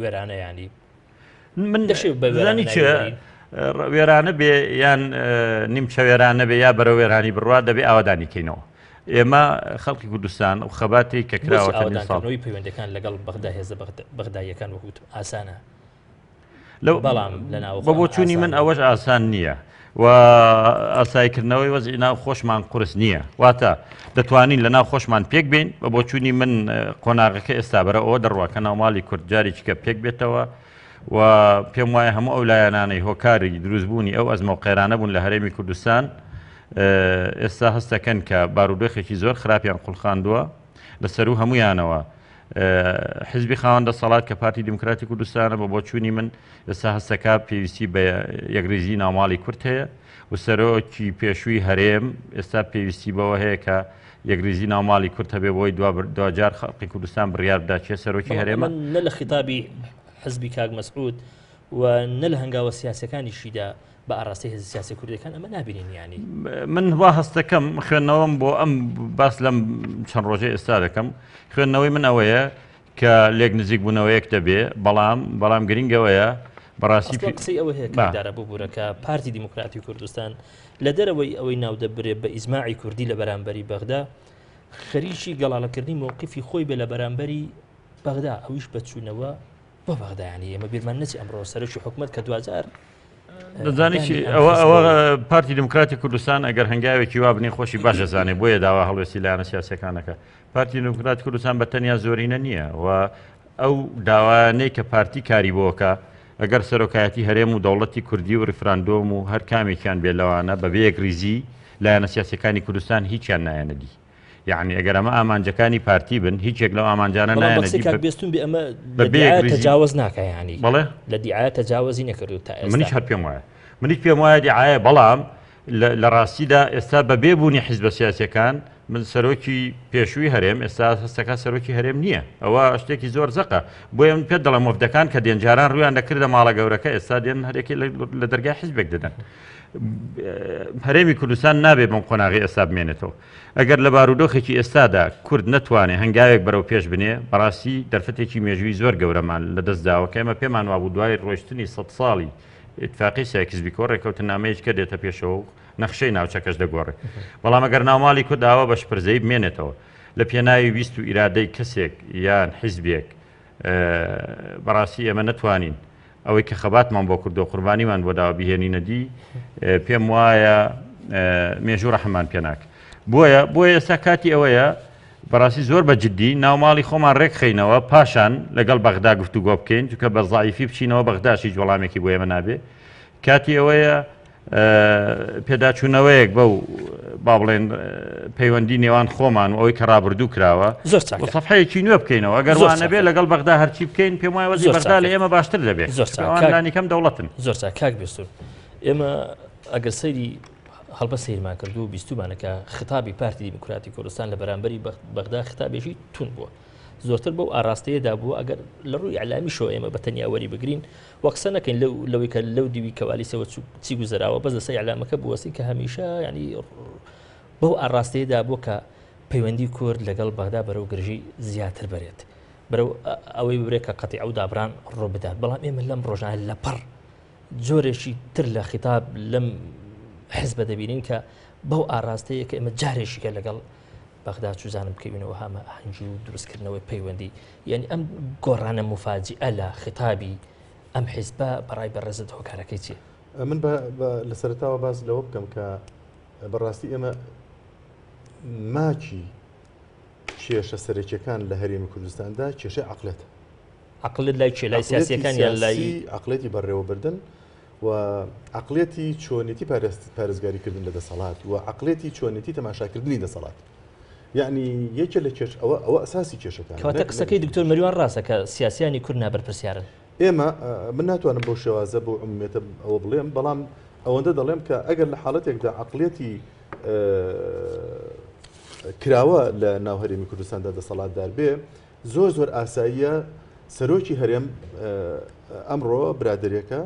وێرانە ینی من دەشێت بەزانی چ وێرانە بێ یان نیمچە وێرانە بێ یا بەرە وێرانی بڕوا دەبێت ئاوادانی کەینەوە ئێمە خەڵکی کوردستان و خەباتی کە کراوەی پەیوەندەکان لەگەڵ بەغدا هێزە بەغداییەکان وەکوت ئاسانە بەڵام بە بۆچوونی من ئەوەش ئاسان نییە و ئاسایکردنەوەی وەزی ناو خۆشمان قورس نییە واتە دەتوانین لە ناو خۆشمان پێک بین بە بۆچوونی من قۆناغەکە ئێستا بەرە ئەوە دەڕوا کە ناوماڵی کورد جارێکیکە پێک بێتەوە و پێم وایە هەموو ئەو لایەنانەی هۆکاری دروستبوونی ئەو ئەزمە و قێرانە بوون لە هەرێمی کوردستان ئێستا هەستەکەن کە بارودۆخێکی زۆر خراپیان قوڵخاندووە لەسەر و هەمویانەوە حزبی خاوەندە سەڵات کە پارتی دموکراتی کوردستانە بە بۆچوونی من ئێستا هەستەکە پێویستی بە یەکریزی ناوماڵی کورد هەیە و سەرۆکی پێشووی هەرێم ئێستا پێویستی بەوە هەیە کە یەکریزی ناوماڵی کورد هەبێ بۆی دوجار خەڵکی کوردستان بڕیار بدات سەرۆکی هەرێمە نە لە خیتابی حزبی کاک مەسعود و نە لە هەنگاوە سیاسەکانیشیدا بە ئاڕاستی هێزی سیاسی کوردەکان ئەمە نابینین ینی من وا هەستەکەم خوێندنەوەم بۆ ئەم باس لەم چەند ڕۆژەی ئێستا دەکەم خوێندنەوەی من ئەوەیە کە لێک نزیک بوونەوەیەک دەبێ بەڵام گرنگەوەیە بەڕاستی قسەی ئەوە هەیە کەدارە ببوورەکە پارتی دیموکراتی کوردستان لە دەرەوەی ئەوەی ناودەبرێت بە ئیزماعی کوردی لە بەرامبەری بەغدا خەریکی گەڵاڵەکردنی مووقفی خۆی بێ لە بەرامبەری بەغدا ئەویش بەچوونەوە بۆ بەغدایانی ئێمە بیرمان نەچی ئەمڕۆ سەرۆکی حکوومەت کە دوجار دەزانی ئەوە پارتی دموکراتی کوردستان ئەگەر هەنگاوێکی وا بنێ خۆشی باش دەزانێت بۆیە داوا هەڵوێستی لایەنە سیاسەکانەکە پارتی دموکراتی کوردستان بە تەنیا زۆرینە نییە و ئەو داوایانەی کە پارتی کاری بۆکە ئەگەر سەرۆکایەتی هەرێم و دەوڵەتی کوردی و ڕفراندۆم و هەر کامێکیان بێ لەوانە بەبێ یەکریزی لایەنە سیاسەکانی کوردستان هیچیان نایەنەدی یعنی ئەگەر ئەمە ئامانجەکانی پارتی بن هیچێک لەو ئامانجانە نایەنەدی ئەمە تەجاوز ناکە ینی بەڵێ لە دیعایە تەجاوزی نەکردو تا ئێستا منیش هەر پێم وایە منیش پێم وایە دیعایە بەڵام لە ڕاستیدا ئێستا بەبێ بوونی حیزبە سیاسیەکان من سەرۆکی پێشووی هەرێم ئێستا هەستەکە سەرۆکی هەرێم نییە ئەوە شتێکی زۆر زەقە بۆیە من پێت دەڵێم وەفدەکان کە دێنجاران ڕویان دەکردە ماڵە گەورەکە ئێستا دێن هەرێکی لە دەرگای حیزبێک دەدەن هەرێمی کوردستان نابێت بەم قۆناغی ئێستا بمێنێتەوە ئەگەر لە بارودۆخێکی ئێستادا کورد نەتوانێت هەنگاوێک بەرەو پێش بنێ بەڕاستی دەرفەتێکی مێژووی زۆر گەورەمان لە دەستداوە کە ئێمە پێمان وابوو دوای ڕۆیشتنی 100 ساڵی اتفاقی سایکسبی کۆ ڕێکەوتنامەیەک کە دێتە پێشەوە نەخشەی ناوچەکەش دەگۆڕێت بەڵام ئەگەر ناوماڵی کورداوە بە شپرزەی بمێنێتەوە لە پێناوی ویست و ئیرادەی کەسێک یان حیزبێک بەڕاستی ئێمە نەتوانین ئەوەی کە خەباتمان بۆ کردو قوربانیمان بۆ داوا بهێنینەدی پێم وایە مێژوو ڕەحمان پێناک بۆیە ئێستا کاتی ئەوەیە بەڕاستی زۆر بە جددی ناوماڵی خۆمان ڕێکخەینەوە پاشان لەگەڵ بەغدا گفتوگۆ بکەین چونکە بە زعیفی بچینەوە بەغداشی وەڵامێکی بۆ ئێمە نابێ کاتی ئەوەیە پێداچوونەوەیەک بەو با بڵێن پەیوەندی نێوان خۆمان و ئەوەی کە ڕابردوو کراوە سەفحەیەکی نوێ بکەینەوە ئەگەر وانە بێ لەگەڵ بەغدا هەرچی بکەین پێم وایە وەزی بەغدا لە ئێمە باشتر دەبێت ئەوانانی کەم دەوڵەتن زۆر کاک بێسوور ئێمە ئەگەر سەیری هەڵبە سیرمان کردو و بیستومانەکە خطابی پارتی دیموکراتی کوردستان لە بەرامبەری بەغدا خطابێکی تون بووە زۆرتر بەو ئاراستەیەدا بووە ئەگەر لە ڕووی ئەعلامی شۆ ئێمە بە تەنیاوەری بگرین وەقسە نەکەین لەوەی کە لەو دیوی کەوالیسەوە چی گوزەراوە بەس لەسەر ئەعلامەکە بوەسی کە هەمیشە ینی بەو ئاراستەیەدا بووە کە پەیوەندی کورد لەگەڵ بەغدا بەرەو گرژی زیاتر بێت بەرەو ئەوەی ببرێت کە قەتیع و دابران ڕۆ بدات بەڵام ئێمە لەم ڕۆژانە لە پەڕ جۆرێکی تر لە خیتاب لەم حزبە دەبینین کە بەو ئاراستەیە کە ئێمە جارێکیکە لەگەڵ بەغدا چوزانم بکەوینەوە هەمە هەنگی و دروستکردنەوەی پەیوەندی یعنی ئەم گۆڕانە مفاجئە لە خیتابی ئەم حیزبە بەڕای بەڕێزت هۆکارەکەی چیە؟ من لە سەرتاوە باس لەوە بکەم کە بەڕاستی ئێمە ماچی کێشە سەرەکیەکان لە هەرێمی کوردستاندا کێشەی عەقڵێتە. عەقڵت لای چێ؟ لای سیاسیەکان یان لای عەقڵێتی بەڕێوەبردن و عەقڵێتی چۆنێتی پارێزگاریکردن لە دەسەڵات و عەقڵێتی چۆنێتی تەماشاکردنی دەسەڵات. یعنی یەکێ لە کێش ئەوە ئەساسی کێشەکان. کەواتە قسەکەی دکتۆر مەریوان ڕاستە کە سیاسیانی کورد نابەرپرسیارن. ئێمە من ناتوانم بۆ شێوازە بۆ عمومیەتە ئەوە بڵێم بەڵام ئەوەندە دەڵێم کە ئەگەر لە حاڵەتێکدا عەقڵێتی کراوە لە ناو هەرێمی کوردستاندا دەسەڵاتدار بێ زۆر ئاساییە سەرۆکی هەرێم ئەمڕۆ برادریەکە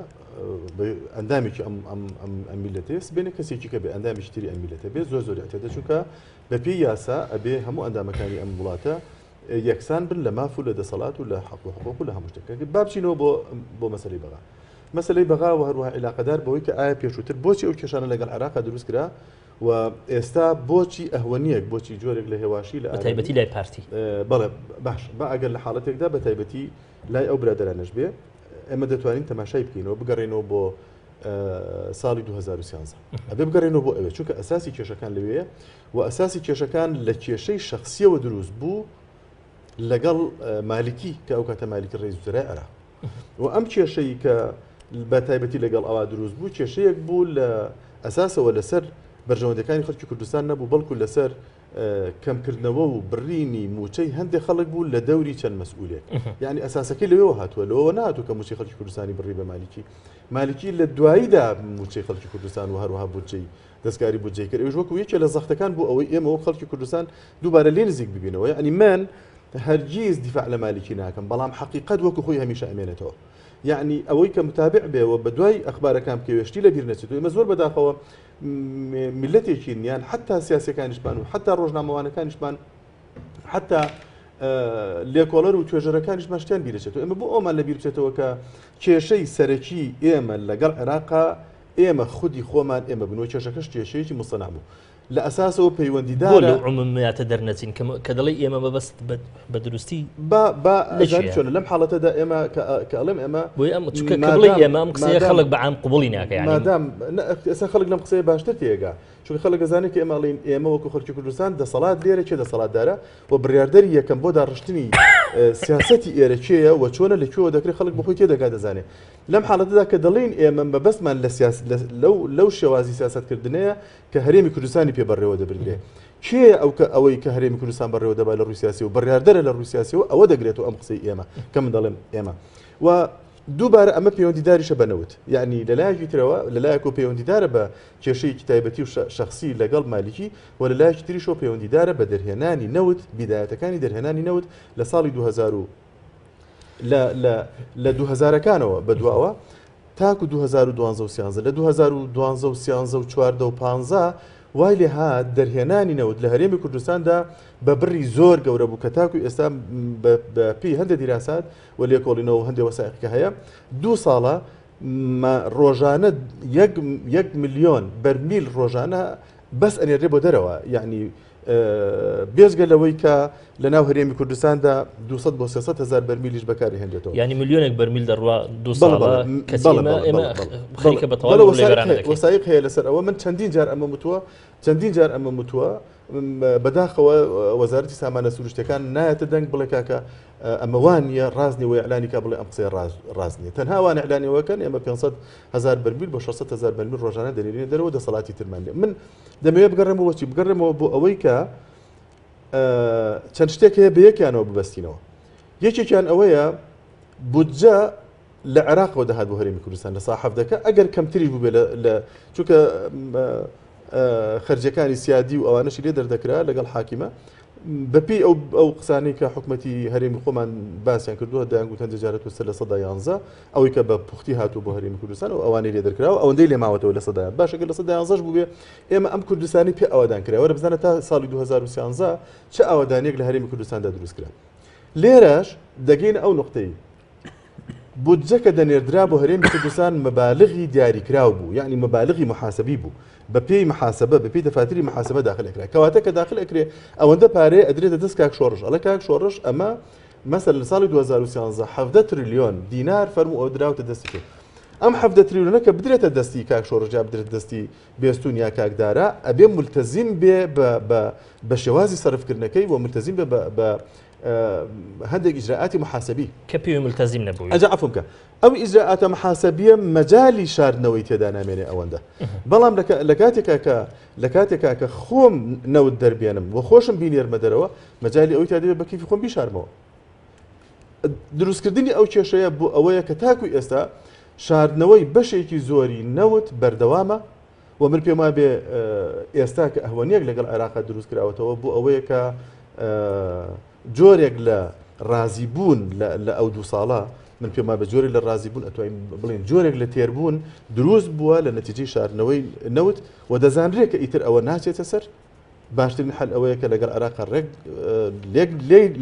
ئەندامێکی ئەم میلەتێ سبێنە کەسێکی کە بێ ئەندامێکی تری ئەم میلەتە بێ زۆر ئەتێتە چونکە بە پێی یاسا ئەبێ هەموو ئەندامەکانی ئەم وڵاتە یەکسان بن لە ماف و لە دەسەڵات و لە حەق و حقوق و لە هەموو شتێک بابچینەوە بۆ مەسەلەی بەغا. مەسەلەی بەغا و هەروەها علاقەدار بەوەی کە ئایا پێشووتر بۆچی ئەو کێشانە لەگەڵ عێراقا دروست کرا و ئێستا بۆچی ئەهوەنیەک بۆچی جۆرێک لە هێواشی لە تایبەتی لای پارتی بەڵێ باش با ئەگەر لە حاڵەتێکدا بە تایبەتی لای ئەو برادرانەش بێ ئێمە دەتوانین تەماشای بکەینەوە بگەڕێنەوە بۆ ساڵی 2013 ئەبێ بگەڕێنەوە بۆ ئەوێ چونکە ئەساسی کێشەکان لەوەیە و ئەساسی کێشەکان لە کێشەی شخصیەوە دروست بوو لەگەڵ مالکی کە ئەو کاتە مالکی ڕێز وزرای عێراق و ئەم کێشەی کە بە تایبەتی لەگەڵ ئەوە دروست بوو کێشەیەک بوو لە ئەساسەوە لەسەر بەرژەوەندەکانی خەڵکی کوردستان نەبوو بەڵکو لەسەر کەمکردنەوە و بڕینی موچەی هەندێک خەڵک بوو لە دەوری چەند مەسئولێک یعنی ئەساسەکەی لەوێەوە هاتووە لەوە نهاتوو کە موچەی خەڵکی کوردستانی بڕی بە مالکی لە دواییدا موچەی خەڵکی کوردستان و هەروەها بودجەی دەستکاری بودجەی کرد ئەوش وەکو یەکێ لە زەختەکان بوو ئەوەی ئێمە وەک خەڵکی کوردستان دووبارە لێ نزیک ببینەوە یعنی من هەرگیز دیفاع لە مالکی ناکەم بەڵام حقیقت وەکو خۆی هەمیشە ئەمێنێتەوە یعنی ئەوەی کە متابع بێەوە بە دوای ئەخبارەکان کەوێشتی لە بیر نەچێت ئێمە زۆر بەداخەوە میلەتێکی یان حتا سیاسەکانیشمان و حتا ڕۆژنامەوانەکانیشمان حتا لێکۆڵەر و توێژەرەکانیشمان شتیان بیرەچێتەوە ئێمە بۆ ئەومان لە بیر بچێتەوە کە کێشەی سەرەکی ئێمە لەگەڵ عێراقا ئێمە خودی خۆمان ئێمە بنەوە کێشەکەش کێشەیەکی مستەناع بوو لە ئەساسەوە پەیوەندیدارە لە عمومیاتە دەرنەچین کە دەڵێ ئێمە بەبەست بە دروستی چۆن لەم حاڵەتەدا ئێمە کە ئەڵێم ئێمە بۆی ئەم ئێمە ئەم قسەیە خەڵک بەعام قبوڵی ناکە مادام ئێستا خەڵک لەم قسەیە باشتر تێگا چونکە خەڵک دەزانێت کە ئێمەڵین ئێمە وەکو خەڵکی کوردستان دەسەڵات لێرە چێ دەسەڵاتدارە و بڕیاردەری یەکەم بۆ داڕشتنی سیاسەتی ئێرە چێیە و چۆنە لەکوێوە دەکرێت خەڵک بەخۆی تێدەگا دەزانێت لەم حاڵەتەدا کە دەڵێن ئێمە بەبەستمان لەو شێوازی سیاسەتکردنەیە کە هەرێمی کوردستانی پێبەڕێوە دەبرێت کێ ئەوەی کە هەرێمی کوردستان بەڕێوە دەبات لە ڕووی سیاسی و بڕیاردەرە لە ڕووی سیاسیەوە ئەوە دەگرێتەوە ئەم قسەی ئێمە کە من دەڵێم ئێمە و دووبارە ئەمە پەیوەندیداریشە بەنەوت یعنی لەلایەکی ترەوە لەلایەک و پەیوەندیدارە بە کێشەیەکی تایبەتی و شخصی لەگەڵ مالکی و لەلایەکی تریشەوە پەیوەندیدارە بە دەرهێنانی نەوت بیدایەتەکانی دەرهێنانی نەوت لە ساڵی 2000 لە 2000ەکانەوە بەدواوە تاکو 2012 لە 2012 و 13 و 14 و 15 وای لێ هات دەرهێنانی نەوت لە هەرێمی کوردستاندا بە بڕی زۆر گەورە بوو کە تاکو ئێستا بە پێی هەندێک دیراسات و لێکۆڵینەوە هەندێک وەسایقی هەیە 2 ساڵە ڕۆژانە 1 ملیۆن بەرمیل ڕۆژانە بەس ئەنێرێ بۆ دەرەوە یعنی بێزگە لەوەی کە لە ناو هەرێمی کوردستاندا 200 بۆ 300 هزار بەرمیلیش بەکاری هێنرێتەوە ینی میلیۆنێک بەرمیل دەڕوا 2 ساڵە ئێمە خەریکە بەتەواو وەسایق هەیە لەسەر ئەوە من چەندین جار ئەمە وتووە بەداخەوە وەزارەتی سامانە سروشتەکان نایەتە دەنگ بڵێ کاکە ئەمە وانە ڕازنی و ئەعلانی کا بڵێ ئەم قسەی ڕازنیە تەنها وان ئەعلانیەوەکەن ئێمە 500,000 بەرمیل بۆ 600,000 بەرمیل ڕۆژانە دەنێرێنە دەرەوە دەسەڵاتی ترمانێ من دەمەوێت بگەڕێمەوە چی بگەڕێمەوە بۆ ئەوەی کە چەند شتێک هەیە بە یەکیانەوە ببەستینەوە یەکێکیان ئەوەیە بودجە لە عێراقەوە دەهات بۆ هەرێمی کوردستان لە ساحەفدەکە ئەگەر کەمتری بوو بێ لە چونکە خەرجەکانی سیادی و ئەوانەشی لێ دەردەکرا لەگەڵ حاکیمە بەپی ئەو قسانەی کە حکوومەتی هەرێمی خۆمان باسییان کردووە دایانگوتەن دەجارێت وسە لە 11 ئەوەی کە بە پوختی هاتوو بۆ هەرێمی کوردستان و ئەوانەی لێ دەرکراوە ئەوەندەی لێ ماوەتەوە لە 100 باشەکە لە 11 بوو بێ ئێمە ئەم کوردستانی پێ ئەوەدان کراوە بزانە تا ساڵی 2013 چه ئەوەدانێک لە هەرێمی کوردستاندا دروستکرا لێرەش دەگەین ئەو نقطەی بودجەکە دەنێردرا بۆ هەرێمی کوردستان مەبالغی دیاریکراو بوو یعنی مەبالغی محاسبی بوو بە پێی محاسبە بە پێی دەفاتری محاسبە داخل ئەکرا کەواتە کە داخل ئەکرێ ئەوەندە پارێ ئەدرێتە دەست کاک شۆڕش ئەڵە کاک شۆڕش ئەمە مەسەل لە ساڵی 2013 70 تریلیۆن دینار فەرمو ئەو دراوتە دەستی کرد ئەم 70 تریلیۆنە کە بدرێتە دەستی کاک شۆڕش یا بدرێتە دەستی بێستون یا کاکدارە ئەبێ ملتەزیم بێ بە شێوازی سەرفکردنەکەی و ملتەزیم بێ بە هەندێک ئیجراءاتی محاسبی کە پێوی ملتەزیم نەبووی ئەجا عەفو بکە ئەو ئیجراءاتە محاسبیە مەجالی شاردنەوەی تێدا نامێنێ ئەوەندە بەڵام لە کاتێکا کە خۆم نەوت دەربێنم و خۆشم بینێرمە دەرەوە مەجای ئەوی تا دەبێت بە کیفی خۆم بیشارمەوە دروستکردنی ئەو کێشەیە بۆ ئەوەیە کە تاکوی ئێستا شاردنەوەی بەشێکی زۆری نەوت بەردەوامە و من پێم وابێ ئێستا کە ئەهوەنیەک لەگەڵ عێراق دروست کراوەتەوە بۆ ئەوەیە کە جۆرێک لە ڕازیبوون لە ئەو 2 ساڵە من پێم وابێ جۆرێک لە ڕازیبوون ئەتوانین بڵێن جۆرێک لە تێربوون دروست بووە لە نەتیجەی شاردنەوەی نەوت و دەزانرێت کە ئیتر ئەوە ناچێتە سەر باشترین حل ئەوەیە کە لەگەڵ عێراق ڕێک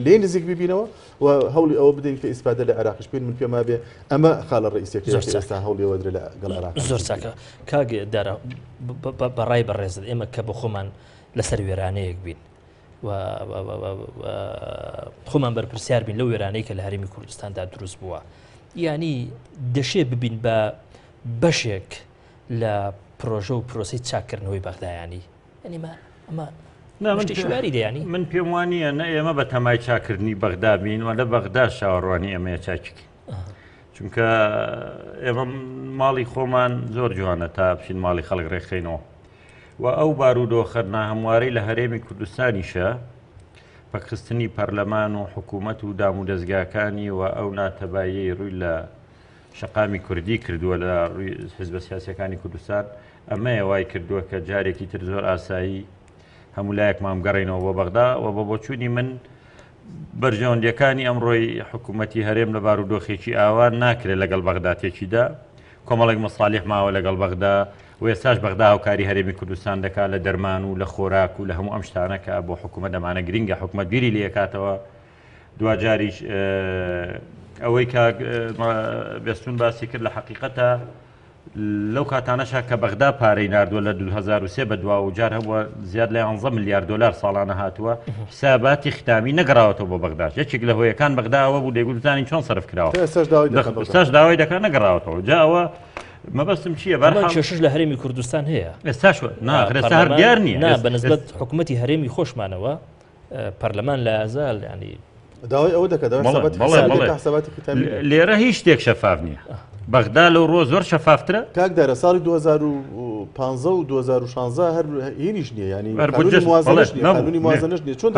لێ نزیک ببینەوە و هەوڵی ئەوە بدەین کە ئیسپادە لە عێراقش بین من پێم وابێ ئەمە خاڵە ڕئیسیەکەی ئێستا هەوڵی ئەوە درێ لەگەڵ عێراق زۆر چاکە کاگە دارە بەڕای بەڕێزت ئێمە کە بە خۆمان لەسەر وێرانەیەک بین خۆمان بەرپرسیار بین لەو وێرانەی کە لە هەرێمی کوردستاندا دروست بووە ینی دەشێ ببین بە بەشێک لە پرۆژە و پرۆسی چاکردنەوەی بەغدایانی ینی ئەمە شواری دەیانی من پێم وانە نە ئێمە بە تەمای چاکردنی بەغدا بین و لە بەغدا شاوەڕوانی ئەمەیە چاکیکی چونکە ئێمە ماڵی خۆمان زۆر جوانە تا بچین ماڵی خەڵک ڕێکخینەوە و ئەو بارودۆخەرنا هەموارەی لە هەرێمی کوردستانیشە بەخستنی پەرلەمان و حکوومەت و دام و دەستگاکانی و ئەو ناتەبایی ڕووی لە شەقامی کوردی کردووە لە ڕووی حزبە سیاسیەکانی کوردستان ئەمەیە وای کردووە کە جارێکی تر زۆر ئاسایی هەموو لایەکمان بگەڕێنەوە بۆ بەغدا و بە بۆچوونی من بەرژەوەندیەکانی ئەمڕۆی حکوومەتی هەرێم لە بارودۆخێکی ئاوان ناکرێت لەگەڵ بەغدا تێکیدا کۆمەڵێک مەصالح ماوە لەگەڵ بەغدا و ئێستاش بەغدا هاوکاری هەرێمی کوردستان دەکات لە دەرمان و لە خۆراک و لە هەموو ئەم شتانەکە بۆ حکوومەت دەمانە گرینگە حکوومەت بیری لێکاتەوە دوجاریش ئەوەی کە بێستون باسی کرد لە حقیقەتە لەو کاتانەشا کە بەغدا پارەی ناردووە لە 2023 بە دوا و جار هەبووە زیاد لە 11 ملیار دلار ساڵانە هاتووە حساباتی ختامی نەگەڕاوەتەوە بۆ بەغداش یەکێک لە هۆیەکان بەغداوە بوو دەیگوتانی چۆن سەرف کراوە ئێستاش داوای دەکات نەگەڕاوەتەوە جا ئەوە مەبەستم چییە کێشش لە هەرێمی کوردستان هەیە ئێستاش ئێستا هەر دیار نییە بەنسبەت حکوومەتی هەرێمی خۆشمانەوە پەرلەمان لە ئازال ینی داوای ئەوە دەکات لێرە هیچ شتێک شەفاف نییە بەغدا لەو ڕۆ زۆر شەفافترە کاک دارە ساڵی 2015 و 2016 هەر هینیش نییە ینی قانونی موازنەش نییە چۆن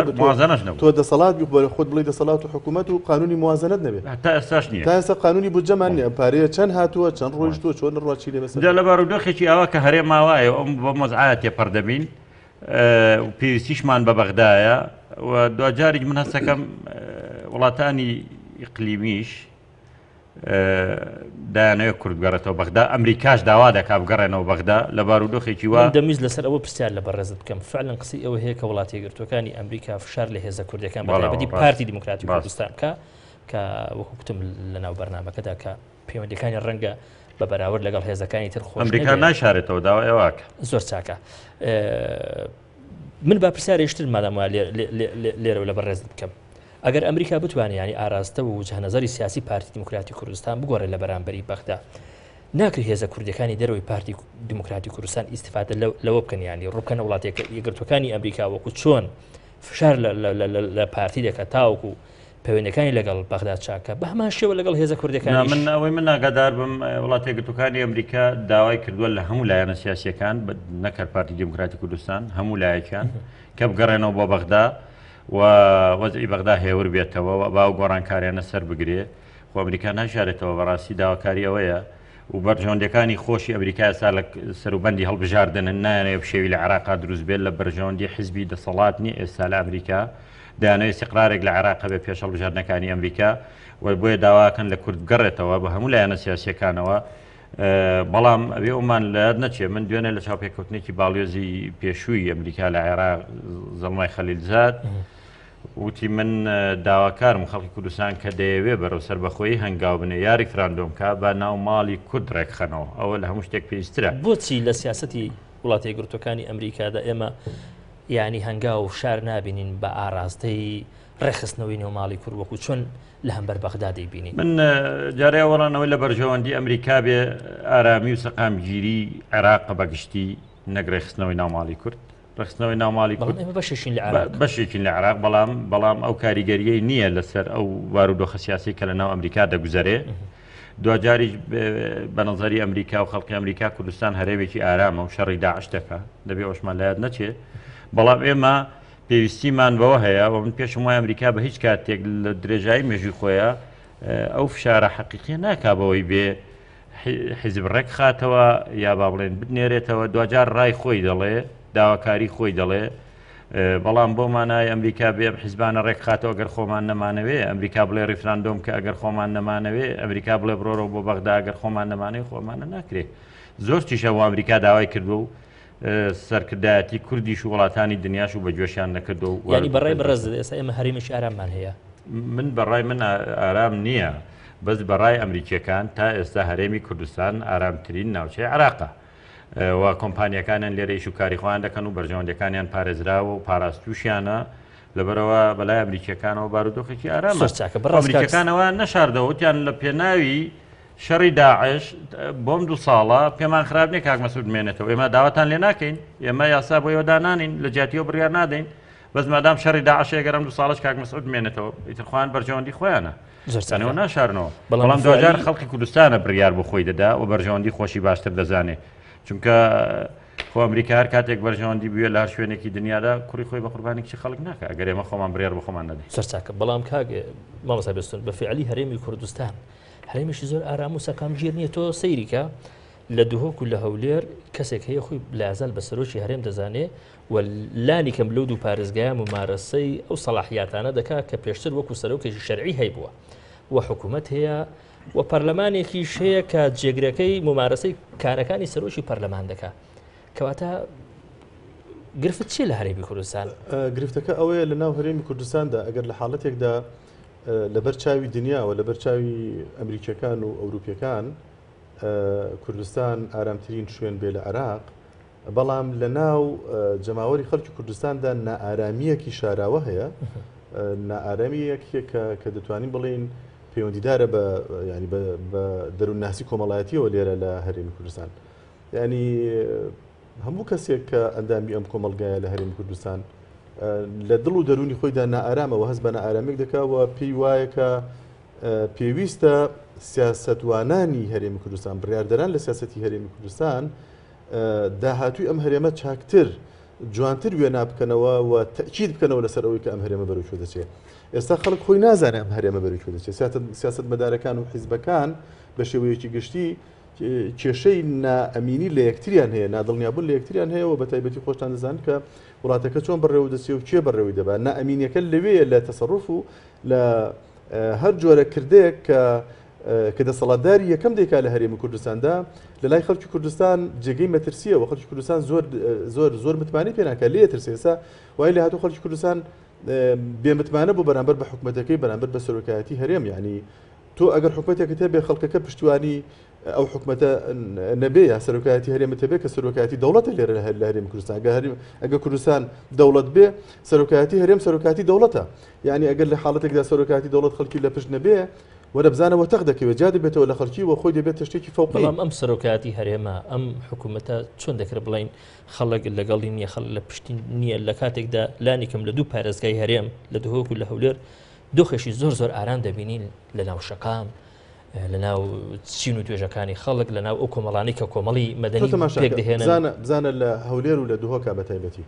تۆ دەسەڵات خۆت بڵێ دەسەڵات و حکوومەت و قانونی موازنەت نەبێت تا ئێستاش نییە تا ئێستا قانونی بودجەمان نییە پارەیە چەند هاتووە چەند ڕۆیشتووە چۆن ڕواچی لێ بەسەر لە بارودۆخێکی ئەوە کە هەرێم ماوایە ئەم بۆ مۆزعایەت تێپەردەبین پێویستیشمان بە بەغدایە و دوجارێک من هەستەکەم وڵاتانی ئیقلیمیش دایانەوە کورد بگەڕێتەوە بەغدا ئەمریکاش داوا دەکا بگەڕێنەوە بەغدا لە بارودۆخێکی وا دەمیز لەسەر ئەوە پرسیار لە بەڕێزت بکەم فعلەن قسەی ئەوە هەیە کە وڵاتی یەکگرتووەکانی ئەمریکا فشار لە هێزە کوردەکان بەتایبەتی پارتی دیموکراتی کوردستان کە وەکو گوتم لە ناو بەرنامەکەدا کە پەیوەندیەکانی ڕەنگە بە بەراورد لەگەڵ هێزەکانی تر خۆش ئەمریکا ناشارێتەوە داوای ئەوەکە زۆر چاکە من با پرسیارێشتر مادام لێرە لە بەڕێزت بکەم ئەگەر ئەمریکا بتوانێت ینی ئاراستە و جەهنەزەری سیاسی پارتی دیموکراتی کوردستان بگۆڕێت لە بەرامبەری بەغدا ناکری هێزە کوردەکانی دەرەوەی پارتی دیموکراتی کوردستان ئیسیفادە لەوە بکەن ینی ڕووکەنە وڵاتێک یەکگرتوەکانی ئەمریکا وەکو چۆن فشار لە پارتی دەکات تاوەکو پەیوەندەکانی لەگەڵ بەغداد چاکە بە هەمان شێوە لەگەڵ هێزە کوردەکانی من ئەوەی من ناگادار بم وڵاتی یەکگرتوەکانی ئەمریکا داوای کردووە لە هەموو لایەنە سیاسیەکان نەکرد پارتی دیموکراتی کوردستان هەموو لایەکیان کە بگەڕێنەوە بۆ بەغدا و وەزعی بەغدا هێور بێتەوە باو گۆڕانکاریانە سەر بگرێ خۆ ئەمریکا ناشارێتەوە بەڕاستی داواکاری ئەوەیە و بەرژەوەندەکانی خۆشی ئەمریکا ئێستا لە سەروبەندی هەڵبژاردنن نایانەوە بشێوی لە عێراقا دروست بێت لە بەرژەوەندی حیزبی دەسەڵات نیە ئێستا لە ئەمریکا دەیانەوێت استیقرارێک لە عێراقا بێ پێش هەڵبژاردنەکانی ئەمریکا و بۆیە داواکەن لە کورد بگەڕێتەوە بە هەموو لایەنە سیاسیەکانەوە بەڵام ئەوێ ئەومان لە نەچێ من دوێنێ لە چاوپێککەوتنێکی باڵێزی پێشووی ئەمریکا لە عێراق زەڵمای خەلیلزاد وتی من داواکارم خەڵکی کوردستان کە دەیەوێ بەرەو سەربەخۆیی هەنگاو بنێ یا ریفراندۆمکە بە ناو ماڵی کورد ڕێکخەنەوە ئەوە لە هەموو شتێک پێویسترە بۆچی لە سیاسەتی وڵاتی یەکگرتوەکانی ئەمریکادا ئێمە ینی هەنگاو و شار نابینین بە ئاراستەی ڕێخستنەوەی نێوماڵی کورد وەکو چۆن لە هەمبەر بەغدا دەیبینین من جارێ وەڵانەوەی لە بەرژەوەندی ئەمریکا بێ ئارامی و سەقامگیری عێراق بەگشتی نەگرێخستنەوەی ناوماڵی کورد ڕخستنەوەی ناوماڵی کورد بەشێکین لە عێراق بەڵام ئەو کاریگەریەی نییە لەسەر ئەو بارودۆخە سیاسی کە لە ناو ئەمریکا دەگوزارێ دوجاری بە نظری ئەمریکا و خەڵکی ئەمریکا کوردستان هەرێمێکی ئارامە و شەڕی داعش دەکە دەبێ ئەوشمان لایەت نەچێ بەڵام ئێمە پێویستیمان بەوە هەیە و من پێشم وای ئەمریکا بە هیچ کاتێک لە درێژایی مێژوی خۆیە ئەو فشارە حەقیقی ناکابەوەی بێ حیزب ڕێک خاتەوە یا با بڵێن بنێرێتەوە دوجار ڕای خۆی دەڵێ داواکاری خۆی دەڵێ بەڵام بۆمانای ئەمریکا بێ حیزبانە ڕێک خاتەوە ئەگەر خۆمان نەمانەوێ ئەمریکا بڵێ ریفراندۆم کە ئەگەر خۆمان نەمانەوێ ئەمریکا بڵێ بڕۆرە بۆ بەغدا ئەگەر خۆمان نەمانەوێ خۆمانە ناکرێت زۆر تیشە بۆ ئەمریکا داوای کردو و سەرکردایەتی کوردیش و وڵاتانی دنیاش و بە جۆشیان نەکردو و ینی بەڕای بەڕێز ئێستا ئێمە هەرێمێکی ئاراممان هەیە من بەڕای من ئارام نییە بەس بەڕای ئەمریکیەکان تا ئێستا هەرێمی کوردستان ئارامترین ناوچەی عێراقە و کۆمپانیەکانیان لێرەیش و کاریخواان دەکەن و بەرژەوەندەکانیان پارێزراوە و پاراستوشیانە لەبەرەوە بەلای ئەمریکیەکانەوە بارودۆخێکی ئارامە ئەمریکەکانەوە نەشاردەوتیان لە پێناوی شەڕی داعش بۆم 2 ساڵە پێمان خراپنێ کاک مەسعود بمێنێتەوە ئێمە داواتان لێ ناکەین ئێمە یاسا بۆ ئێوەدانانین لە جیاتیەوە بڕیار نادەین بەس مادام شەڕی داعش ئەگەرم 2 ساڵش کاک مەسعود بمێنێتەوە ئیترخواان بەرژەوەندی خۆیانە زۆرانەوە ناشارنەوە بەڵام دوجار خەڵکی کوردستانە بڕیار بۆ خۆی دەدا و بەرژەوەندی خۆشی باشتر دەزانێ چونکە خۆ ئەمریکا هەر کاتێک بەرژەوەندی بووە لە هەر شوێنێکی دنیادا کوڕی خۆی بە قوربانێکی خەڵک ناکە ئەگەر ئێمە خۆمان بڕیار بە خۆمان نەدەین سەرچاکە بەڵام کاگە مامۆستا بێستون بە فعلی هەرێمی کوردستان هەرێمێکی زۆر ئارام و سەکامگیر نییە تۆ سەیریکە لە دوهۆک و لە هەولێر کەسێک هەیە خۆی لازال بە سەرۆکی هەرێم دەزانێ و لانی کەم لەو دوو پارێزگایە ممارەسەی ئەو سەلاحیاتانە دەکات کە پێشتر وەکو سەرۆکێکی شەرعی هەیبووە و حکوومەت هەیە و پەرلەمانێکیش هەیە کە جێگرەکەی ممارەسەی کارەکانی سەرۆکی پەرلەمان دەکات کەواتە گرفت چیە لە هەرێمی کوردستان گرفتەکە ئەوەیە لە ناو هەرێمی کوردستاندا ئەگەر لە حاڵەتێکدا لەبەر چاوی دنیاوە لەبەر چاوی ئەمریکیەکان و ئەوروپیەکان کوردستان ئارامترین شوێن بێ لە عێراق بەڵام لە ناو جەماوەری خەڵکی کوردستاندا نائارامیەکی شاراوە هەیە نائارامیەکێ کە دەتوانین بڵێن پەیوەندیدارە بە ینی بە دەروونناسی کۆمەڵایەتیەوە لێرە لە هەرێمی کوردستان ینی هەموو کەسێک کە ئەندامی ئەم کۆمەلگایە لە هەرێمی کوردستان لە دڵ و دەرونی خۆیدا نائارامەوە هەست بە نائارامێک دەکەوە پێی وایە کە پێویستە سیاسەتوانانی هەرێمی کوردستان بڕاردەران لە سیاسەتی هەرێمی کوردستان داهاتووی ئەم هەرێمە چاکتر جوانتر وێنا بکەنەوە و تەکید بکەنەوە لەسەر ئەوەی کە ئەم هەرێمە بەرەوچۆ دەچێت ئێستا خەڵک خۆی نازانێت ئەم هەرێمە بەرەوچۆ دەچێت سیاسەت مەدارەکان و حیزبەکان بە شێوەیەکی گشتی کێشەی نائەمینی لە یەکتریان هەیە نادڵنیابوون لە یەکتریان هەیە و بە تایبەتی خۆشتان دەزانن کە وڵاتەکە چۆن بەڕێوە دەچێت و چێ بەڕێوەی دەبات نائەمینیەکە لەوەیە لە تەسەڕوف و لە هەر جۆرە کردەیەک کە دەسەڵاتداری یەکەم دەیکا لە هەرێمی کوردستاندا لە لای خەڵکی کوردستان جێگەی مەترسیە و خەڵکی کوردستان زۆر متمانی پێ ناکات لێ ترسێسا وای لە هاتوو خەڵکی کوردستان بێمتمانە بۆ بەرامبەر بە حکوومەتەکەی بەرامبەر بە سەرۆکایەتی هەرێم یعنی تۆ ئەگەر حکوومەتێکت هەبێ خەڵکەکە پشتیوانی ئەو حکوومەتە نەبێ یا سەرۆکایەتی هەرێمت هەبێ کە سەرۆکایەتی دەوڵەتە لێرە لە هەرێمی کوردستان ئەگەر کوردستان دەوڵەت بێ سەرۆکایەتی هەرێم سەرۆکایەتی دەوڵەتە یعنی ئەگەر لە حاڵەتێکدا سەرۆکایەتی دەوڵەت خەڵکی لە پشت نەبێ وەرە بزانەوە تەق دەکەوێت جا دەبێتەوە لە خەڵکی و خۆی دەبێت شتێکی فەوقی. بەڵام ئەم سەرۆکایەتی هەرێمە ئەم حکوومەتە چۆن دەکرێت بڵین خەڵک لەگەڵی نییە خەڵ لە پشتی نییە لە کاتێکدا لانیکەم لە دوو پارێزگای هەرێم لە دهۆک و لە هەولێر دۆخێکی زۆر ئارام دەبینین لە ناو شەقام لە ناو چین و توێژەکانی خەڵک لە ناو ئەو کۆمەڵانی کە کۆمەڵی مەدەنی پێک دەهێنن. بزانە لە هەولێر و لە دهۆکا بە تایبەتی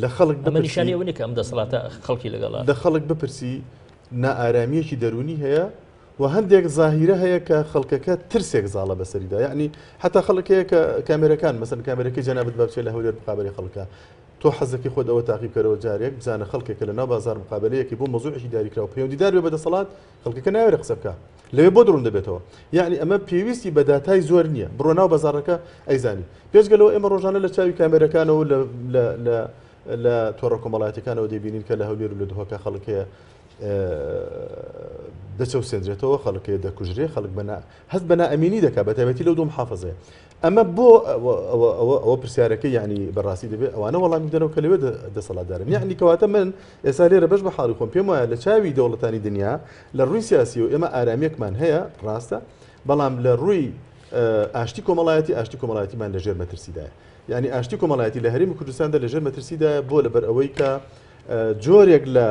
لە خەڵک ئەمە نیشانەی ئەوە نیە کە ئەم دەسەڵاتە خەڵکی لەگەڵا لە خەڵک بپرسی نائارامیەکی دەرونی هەیە و هەندێک زاهیرە هەیە کە خەڵکەکە ترسێک زاڵە بەسەریدا، یعنی حتا خەڵکەیە کە کامێرەکان مەسەن کامێرەکەی جەنابەت بچێت لە هەولێر مقابلەی خەڵکە تۆ حەزەکەی خۆت ئەوە تاقیبکەرەوە جارێک بزانە خەڵکێکە لە ناو بازار مقابلەیەکی بۆ مەزوعێکی دیاریکراوە پەیوەندیدار بێ بەدەسەڵات خەڵکەکە ناوێرە قسە بکە لەوێ بۆ دڕون دەبێتەوە. یعنی ئەمە پێویستی بە داتای زۆر نییە بڕۆ ناو بازارەکە ئەیزانی. پێشگەلەوە ئێمە ڕۆژانە لە چاوی کامێرەکانەوە لە تۆڕە کۆمەڵایەتەکانەوە دەبینین کە لە هەولێر و لە دهۆکە خەڵکەیە دەچەوسێنرێتەوە خەڵکەیە دەکوژرێ خەڵک هەست بە نائەمینی دەکات بە تایبەتی لەو دوو محافەزەیە. ئەمە بۆ ئەوە پرسیارەکەی یعنی بەڕاستی دەبێت ئەوانە وەڵامی بدەنەوە کە لەوێ دەسەڵاتدارن. یعنی کەواتە من ئێستا لێرە بەش بە حاڵی خۆم پێم وایە لە چاوی دەوڵەتانی دنیا لە ڕووی سیاسی و ئێمە ئارامیەکمان هەیە ڕاستە، بەڵام لە ڕووی ئاشتی کۆمەڵایەتیمان لەژێر مەترسیدایە. یعنی ئاشتی کۆمەڵایەتی لە هەرێمی کوردستاندا لەژێر مەترسیدایە بۆ لەبەر ئەوەی کە جۆرێک لە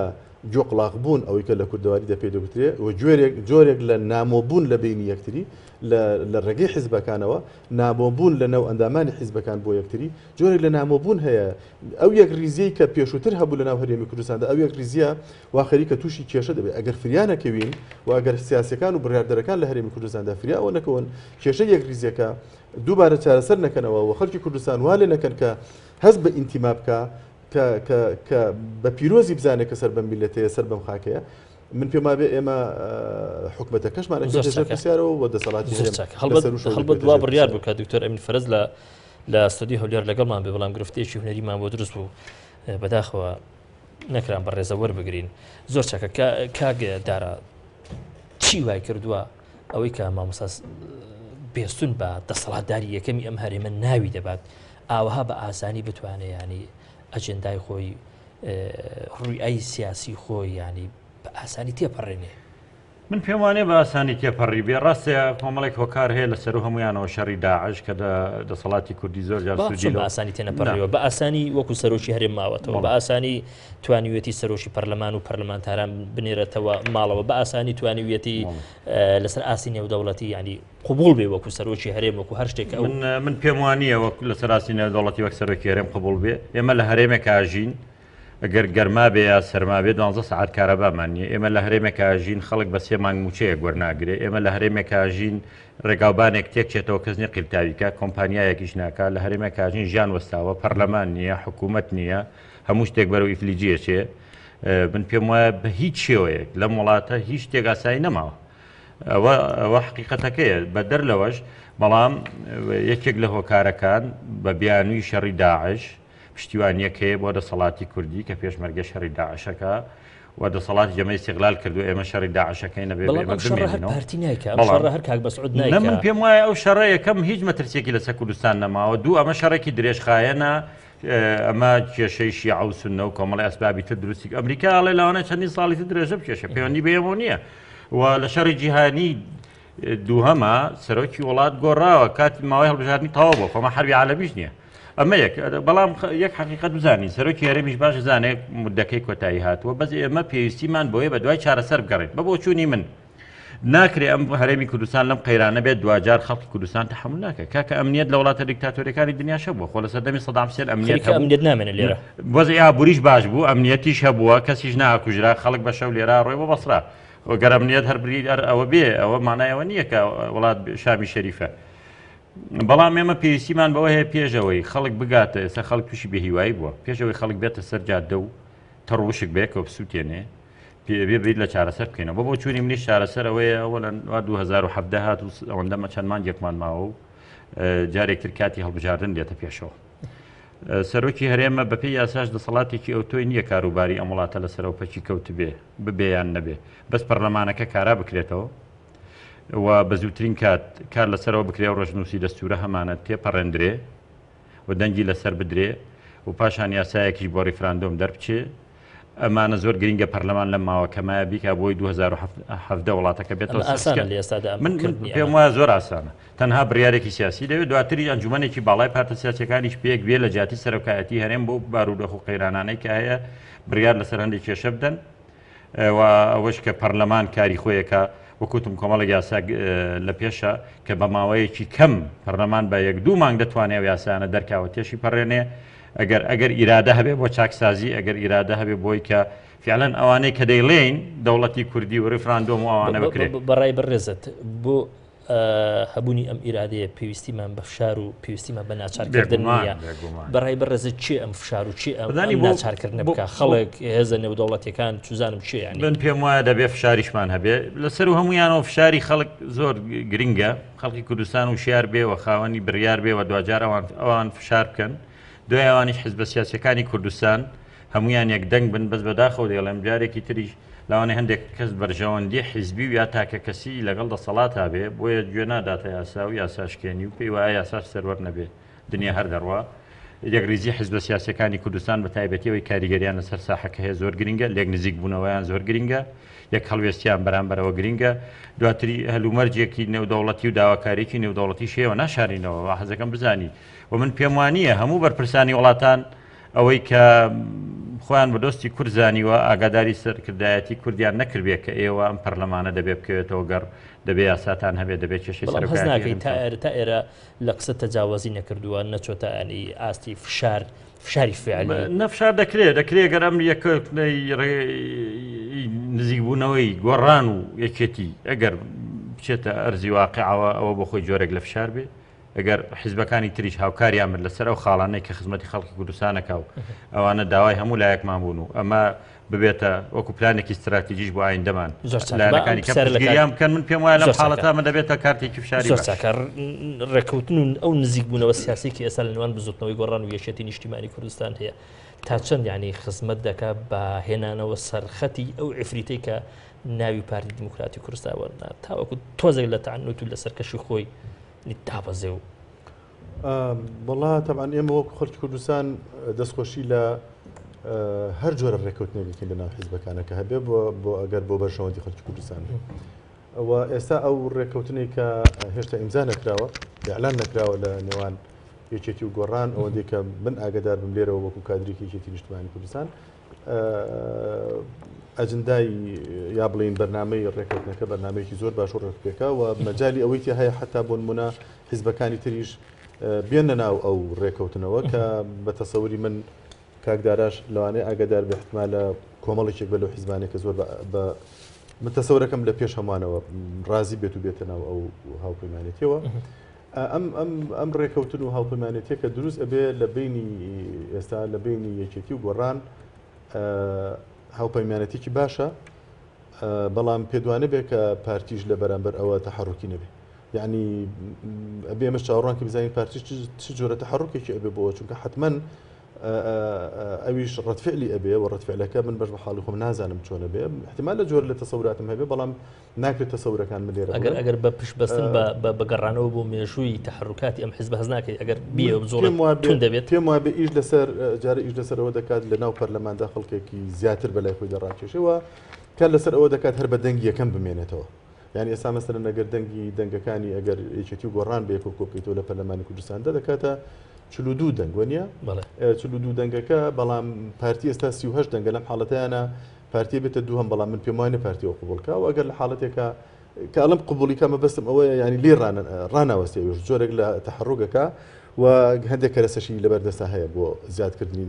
جۆقلاق بوون ئەوەی کە لە کوردەواریدا پێ دەگوترێ و جۆرێک لە نامۆبوون لە بینی یەکتری لە ڕێگەی حیزبەکانەوە نامۆبوون لە ناو ئەندامانی حیزبەکان بۆ یەکتری جۆرێک لە نامۆبوون هەیە. ئەو یەک ریزەی کە پێشووتر هەبوو لە ناو هەرێمی کوردستاندا ئەو یەک ریزیە وا خەریکە تووشی کێشە دەبێت ئەگەر فریانەکەوین و ئەگەر سیاسەکان و بڕیاردەرەکان لە هەرێمی کوردستاندا فریاوە نەکەون کێشە یەک ریزیەکە دووبارە چارەسەر نەکەنەوە و خەڵکی کوردستان وا لێ نەکەن کە هەست بە ئینتیما بکە کە بە پیرۆزی بزانێت کە سەر بەم میلەتەیە سەر بەم خاکەیە. من پێم وایە ئێمە حکومەتەکەشمان پرسیارەوە و دەسەڵاتی هەڵبەت دوا بڕیار بوو کە دکتۆر ئەمین فەرەز لە ئەستۆدیۆ هەولێر لەگەڵمان بێ بەڵام گرفتەیەکی هونەریمان بۆ دروست بوو بەداخەوە نەکران بەڕێزە وەربگرین. زۆر چاکە کاگە دارە چی وای کردووە ئەوەی کە مامۆستا بێستون بە دەسەڵاتداری یەکەمی ئەم هەرێمە ناوی دەبات ئاوەها بە ئاسانی بتوانێت ینی ئەجندای خۆی ڕووی سیاسی خۆی ینی بە ئاسانی تێپەڕێنێ. من پێم وانێ بە ئاسانی تێپەڕی بێ ڕاستە کۆمەڵێک هۆکار هەیە لەسەر هەمویانەوە شەڕی داعش کە دەسەڵاتی کوردی زۆر جار سوودی بە ئاسانی تێنەپەڕیەوە بە ئاسانی وەکو سەرۆکی هەرێم ماوەتەوە بە ئاسانی توانیوێتی سەرۆکی پەرلەمان و پەرلەمانتاران بنێرێتەوە ماڵەوە بە ئاسانی توانیوێتی لەسەر ئاسی نێودەوڵەتی ینی قبول بێ وەکو سەرۆکی هەرێم وەکو هەر شتێک من پێم وانییە وەکو لەسەر ئاسی نێودەوڵەتی وەک سەرۆکی هەرێم قبول بێ. ئێمە لە هەرێمێک ئاژین ئەگەر گەرما بێ یا سەرما بێ 12 ساعت کارەبامان نیە. ئێمە لە هەرێمێک ئاژین خەڵک بە 3 مانگ موچەیە گوەرناگرێ. ئێمە لە هەرێمێک ئاژین ڕێگاوبانێک تێکچێتەوە کەس نیە قیلتاویکە کۆمپانیایەکیش ناکات. لە هەرێمێک ئاژین ژیان وەستاوە پەرلەمان نییە حکوومەت نییە هەموو شتێک بەرەو ئیفلیجیەچێ. من پێم وایە بە هیچ شێوەیەک لەم وڵاتە هیچ شتێک ئاسایی نەماوە. ئەوە حقیقەتەکەیە بە دەر لەوەش. بەڵام یەکێک لە هۆکارەکان بە بیانووی شەڕی داعش پشتیوانیەکەیە بۆ دەسەڵاتی کوردی کە پێشمەرگە شەڕی داعشەکە و دەسەڵاتی جەمەی استیغلال کردو ئێمە شەڕی داعشەکەی نەبێ من پێم وایە ئەو شەڕە یەکەم هیچ مەترسێکی لەسەر کوردستان نەماوە. دوو ئەمە شەڕێکی درێژخایەنە ئەمە کێشەی شیعە و سونە و کۆمەڵی ئەسبابی تر دروستی ئەمریکا ئەڵێ لەوانە چەندین ساڵی تر درێژە بکێشە پەیوەندی بەیەمەوە نییە. و لە شەڕی جیهانی دووهەمە سەرۆکی وڵات گۆڕاوە کاتی ماوەی هەڵبژاردننی تەواو بووە خۆمە حربی عالەمیش نییە. ئەمە بەڵام یەک حقیقەت بزانین سەرۆکی هەرێمیش باش زانێک مودەکەی کۆتایی هاتووە بەس ئێمە پێویستیمان بۆیە بە دوای چارەسەر بگەڕێت بە بۆ چوونی من ناکرێ ئەم هەرێمی کوردستان لەم قەیرانە بێت دوجار خەڵکی کوردستان تەحمل ناکە کاکە ئەمنیەت لە وڵاتە دیکتاتۆریەکانی دنیاشە بووە خۆ لە سەردەمی سەدام حوسێن ئەمنیەت نامێنێت لێرە وەزعی ئابووریش باش بوو ئەمنیەتیش هەبووە کەسیش ناکوژرا خەڵک بە شەو لێرە ڕۆی بۆ بەسرا وەگەر ئەمنیەت هەر بری ئەوە بێ ئەوە مانایەوە نییە کە وڵات شامی شەریفە. بەڵام ئێمە پێویستیمان بەوە هەیە پێشەوەی خەڵک بگاتە ئێستا خەڵک تووشی بێهیوایی بووە پێشەوەی خەڵک بێتە سەر جادە و تەڕوشک بێکەوە بسووتێنێ بێت لە چارەسەر بکەینەوە بۆ چوونی منیش چارەسەر ئەوەیە ئەوە لە 2017 هات و ئەوەندەمە چەند مانگێکمان ماوە و جارێکتر کاتی هەڵبژاردن دێتە پێشەوە. سەرۆکی هەرێمە بەپێی یاساش دەسەڵاتێکی ئەو تۆی نییە کاروباری ئەم وڵاتە لە سەرەوپەچی کەوت ببێیان نەبێ بەس پەرلەمانەکە کارا بکرێتەوە و بە زووترین کار لەسەرەوە بکرێ و ڕۆژنووسی دەستورە هەمانە تێپەڕێندرێ و دەنگی لەسەر بدرێ و پاشان یاسایەکیش بۆ ڕیفراندۆم دەربچێ ئەمانە زۆر گرینگە پەرلەمان لەم ماوە کەمایە بیکە بۆی 2017 وڵاتەکە بێتەوە ئاسانە لە ئێستادا من پێم وایە زۆر ئاسانە تەنها بڕیارێکی سیاسی دەوێت دواتری ئەنجومەنێکی باڵای پارتە سیاسیەکانیش پێک بێ لە جاتی سەرۆکایەتی هەرێم بۆ بارودۆخ و قەیرانانەی کە هەیە بڕیار لەسەر هەندێک کێشە بدەن و ئەوەش کە پەرلەمان کاری خۆیەکە وەکوتم کۆمەڵە یاسا لە پێشە کە بە ماوەیەکی کەم پەرلەمان بە 1-2 مانگ دەتوانێت یاسانە دەرکاوە تێشی پەڕێنێ ئەگەر ئیرادە هەبێ بۆ چاکسازی ئەگەر ئیرادە هەبێ بۆی کە فعلەن ئەوانەی کە دەیڵێن دەوڵەتی کوردی و ڕفراندۆم و ئەوانە بکرێت بەڕای بەڕێزت بۆ هەبوونی ئەم ئیرادەیە پێویستیمان بە فشار و پێویستیمان بە ناچارکردن نیە بەڕای بەڕێزت چێ ئەم فشار و چێ ئەم ناچارکردن بکە خەڵک هێزە نێودەوڵەتیەکان چوزانم چێ ینی من پێم وایە دەبێ فشاریشمان هەبێ لەسەر و هەمویانەوە فشاری خەڵک زۆر گرنگە خەڵکی کوردستان و شیار بێ و خاوەنی بڕیار بێ و دوجار ئەوان فشار بکەن دوای ئەوانیش حیزبە سیاسیەکانی کوردستان هەمویان یەک دەنگ بن بەس بەداخەوە دێڵێم جارێکی تریش لەوانەیە هەندێک کەس بەرژەوەندی حیزبی و یا تاکە کەسی لەگەڵ دەسەڵات هابێ بۆیە گوێ ناداتە یاسا و یاساشکێنی و پێی وایە یاساش سەروەر نەبێ دنیا هەر دەڕوا یەکریزی حیزبە سیاسیەکانی کوردستان بە تایبەتیەوەی کاریگەریان لەسەر ساحەکە هەیە زۆر گرنگە لێک نزیک بوونەوەیان زۆر گرنگە یەک هەڵوێستیان بەرامبەرەوە گرنگە دواتری هەلومەرجێکی نێودەوڵەتی و داواکاریی نێودەوڵەتی شێوە ناشارینەوە حەزەکەم بزانی و من پێم وانییە هەموو بەرپرسانی وڵاتان ئەوەی کە خۆیان بەدۆستی کورزانیوە ئاگاداری سەرکردایەتی کوردیان نەکردبێت کە ئێوە ئەم پەرلەمانە دەبێ بکەوێتەوە گەڕ دەبێ یاساتان هەبێت دەبێت کێشەی سەرکردی تا ئێرە لە قسە تەجاوازی نەکردووە نەچۆتە ینی ئاستی فشاری فعلی نەفشار دەکرێت گەر ئەم نزیکبوونەوەی گۆڕان و یەکێتی ئەگەر بچێتە ئەرزی واقعەوە ئەوە بۆ خۆی جۆرێک لە فشار بێ ئەگەر حیزبەکانی تریش هاوکاریان من لەسەر ئەو خاڵانەی کە خزمەتی خەڵکی کوردستانەکە و ئەوانە داوای هەموو لایەکمان بوون و ئەمە ببێتە وەکو پلانێکی استراتیژیش بۆ ئایندەمان لایەنەکانی کەپگیریان بکەن من پێم وایە لەم حاڵەتامە دەبێتە کارتێکی فشاری ڕێکەوتن و ئەو نزیک بوونەوە سیاسێکی ئێستا لە نێوان بزوتنەوەی گۆڕان و یەکێتی نیشتیمانی کوردستان هەیە تا چەند یعنی خزمەت دەکات بە هێنانەوە سەرخەتی ئەو عفریتەی کە ناوی پارتی دیموکراتی کوردستان وەرنا تاوەکو تۆزێک لە تەعنوت و لە سەرکەشی خۆی دابەزێ و وڵا تەبعاً ئێمە وەکو خەڵکی کوردستان دەستخۆشی لە هەر جۆرە ڕێکەوتنێکی لە ناو حیزبەکانەکە هەبێ بۆ ئەگەر بۆ بەرژەوەندی خەڵکی کوردستان ئەوە ئێستا ئەو ڕێکەوتنێک کە هێشتا ئیمزا نەکراوە ئیعلان نەکراوە لە نێوان یەکێتی و گۆڕان ئەوەندەی کە من ئاگادار بم لێرەوە وەکو کادرێکی یەکێتی نیشتیمانی کوردستان ئەجندای یا بڵین بەرنامەی ڕێکەوتنەکە بەرنامەیەکی زۆر باش و ڕێکپێکە و مەجای ئەوەی تیا هەیە حتا بۆ نمونە حیزبەکانی تریش بێنە ناو ئەو ڕێکەوتنەوە کە بە تەسەوری من کاکداراش لەوانەیە ئاگادار بە احتمالە کۆمەڵێکێک بە لەو حیزبانێکە زۆر بە من تەسەورەکەم لە پێش هەمانەوە ڕازی بێت و بێتە ناو ئەو هاوپەیمانێتیەوە ئەم ڕێکەوتن و هاوپەیمانێتیە کە دروست ئەبێ لە بینی ئێستا لە بینی یەکێتی و گۆڕان هاوپەیمانەتێکی باشە بەڵام پێدوانە بێ کە پارتیش لە بەرامبەر ئەوە تەحەڕوکی نەبێ یعنی ئەبێ ئێمە چاوەڕوان کە بزانین پارتی چ جۆرە تەحەڕوکێکی ئەبێ بۆ چونکە حتمما ئەویش ڕەتفعلی ئەبێ و ڕەتفعلەکە من بەش بە حاڵی خۆم نازانم چۆنە بێ احتمال لە جۆر لە تەسەوراتم هەبێ بەڵام ناکرێت تەسەورەکان من لێرە ئەگەر بە پشت بەستن بەگەڕانەوە بۆ مێژووی تەحەڕوکاتی ئەم حیزب هەز ناکەیت ئەگەر بیە زۆر تون دەبێت پێم وایە بە ئیش لەسەر جارە ئیش لەسەرەوە دەکات لە ناو پەرلەماندا خەڵکێکی زیاتر بەلای خۆی دەڕاکێشەوە کە لەسەر ئەوە دەکات هەر بە دەنگی یەکەم بمێنێتەوە یعنی ئێستا مەسەرەن ئەگەر دەنگەکانی ئەگەر یەکێتی و گۆڕان بێ کۆکۆبکەیتەوە لە پەرلەمانی کوردستاندا دەکاتە 42 دەنگ وەنیە 42 دەنگەکە بەڵام پارتی ئێستا 38 دەنگە لەم حاڵەتیانە پارتی بێتە دووهم بەڵام من پێم وایە پارتیەوە قبولکە و ئەگەر لە حاڵەتێکە کە ئەڵم قبولیکە مەبەستم ئەوەیە ینی لێ ڕاناوەستی جۆرێک لە تەحەڕوکەکە و هەندێک کەرەسەشی لەبەردەستا هەیە بۆ زیادکردنی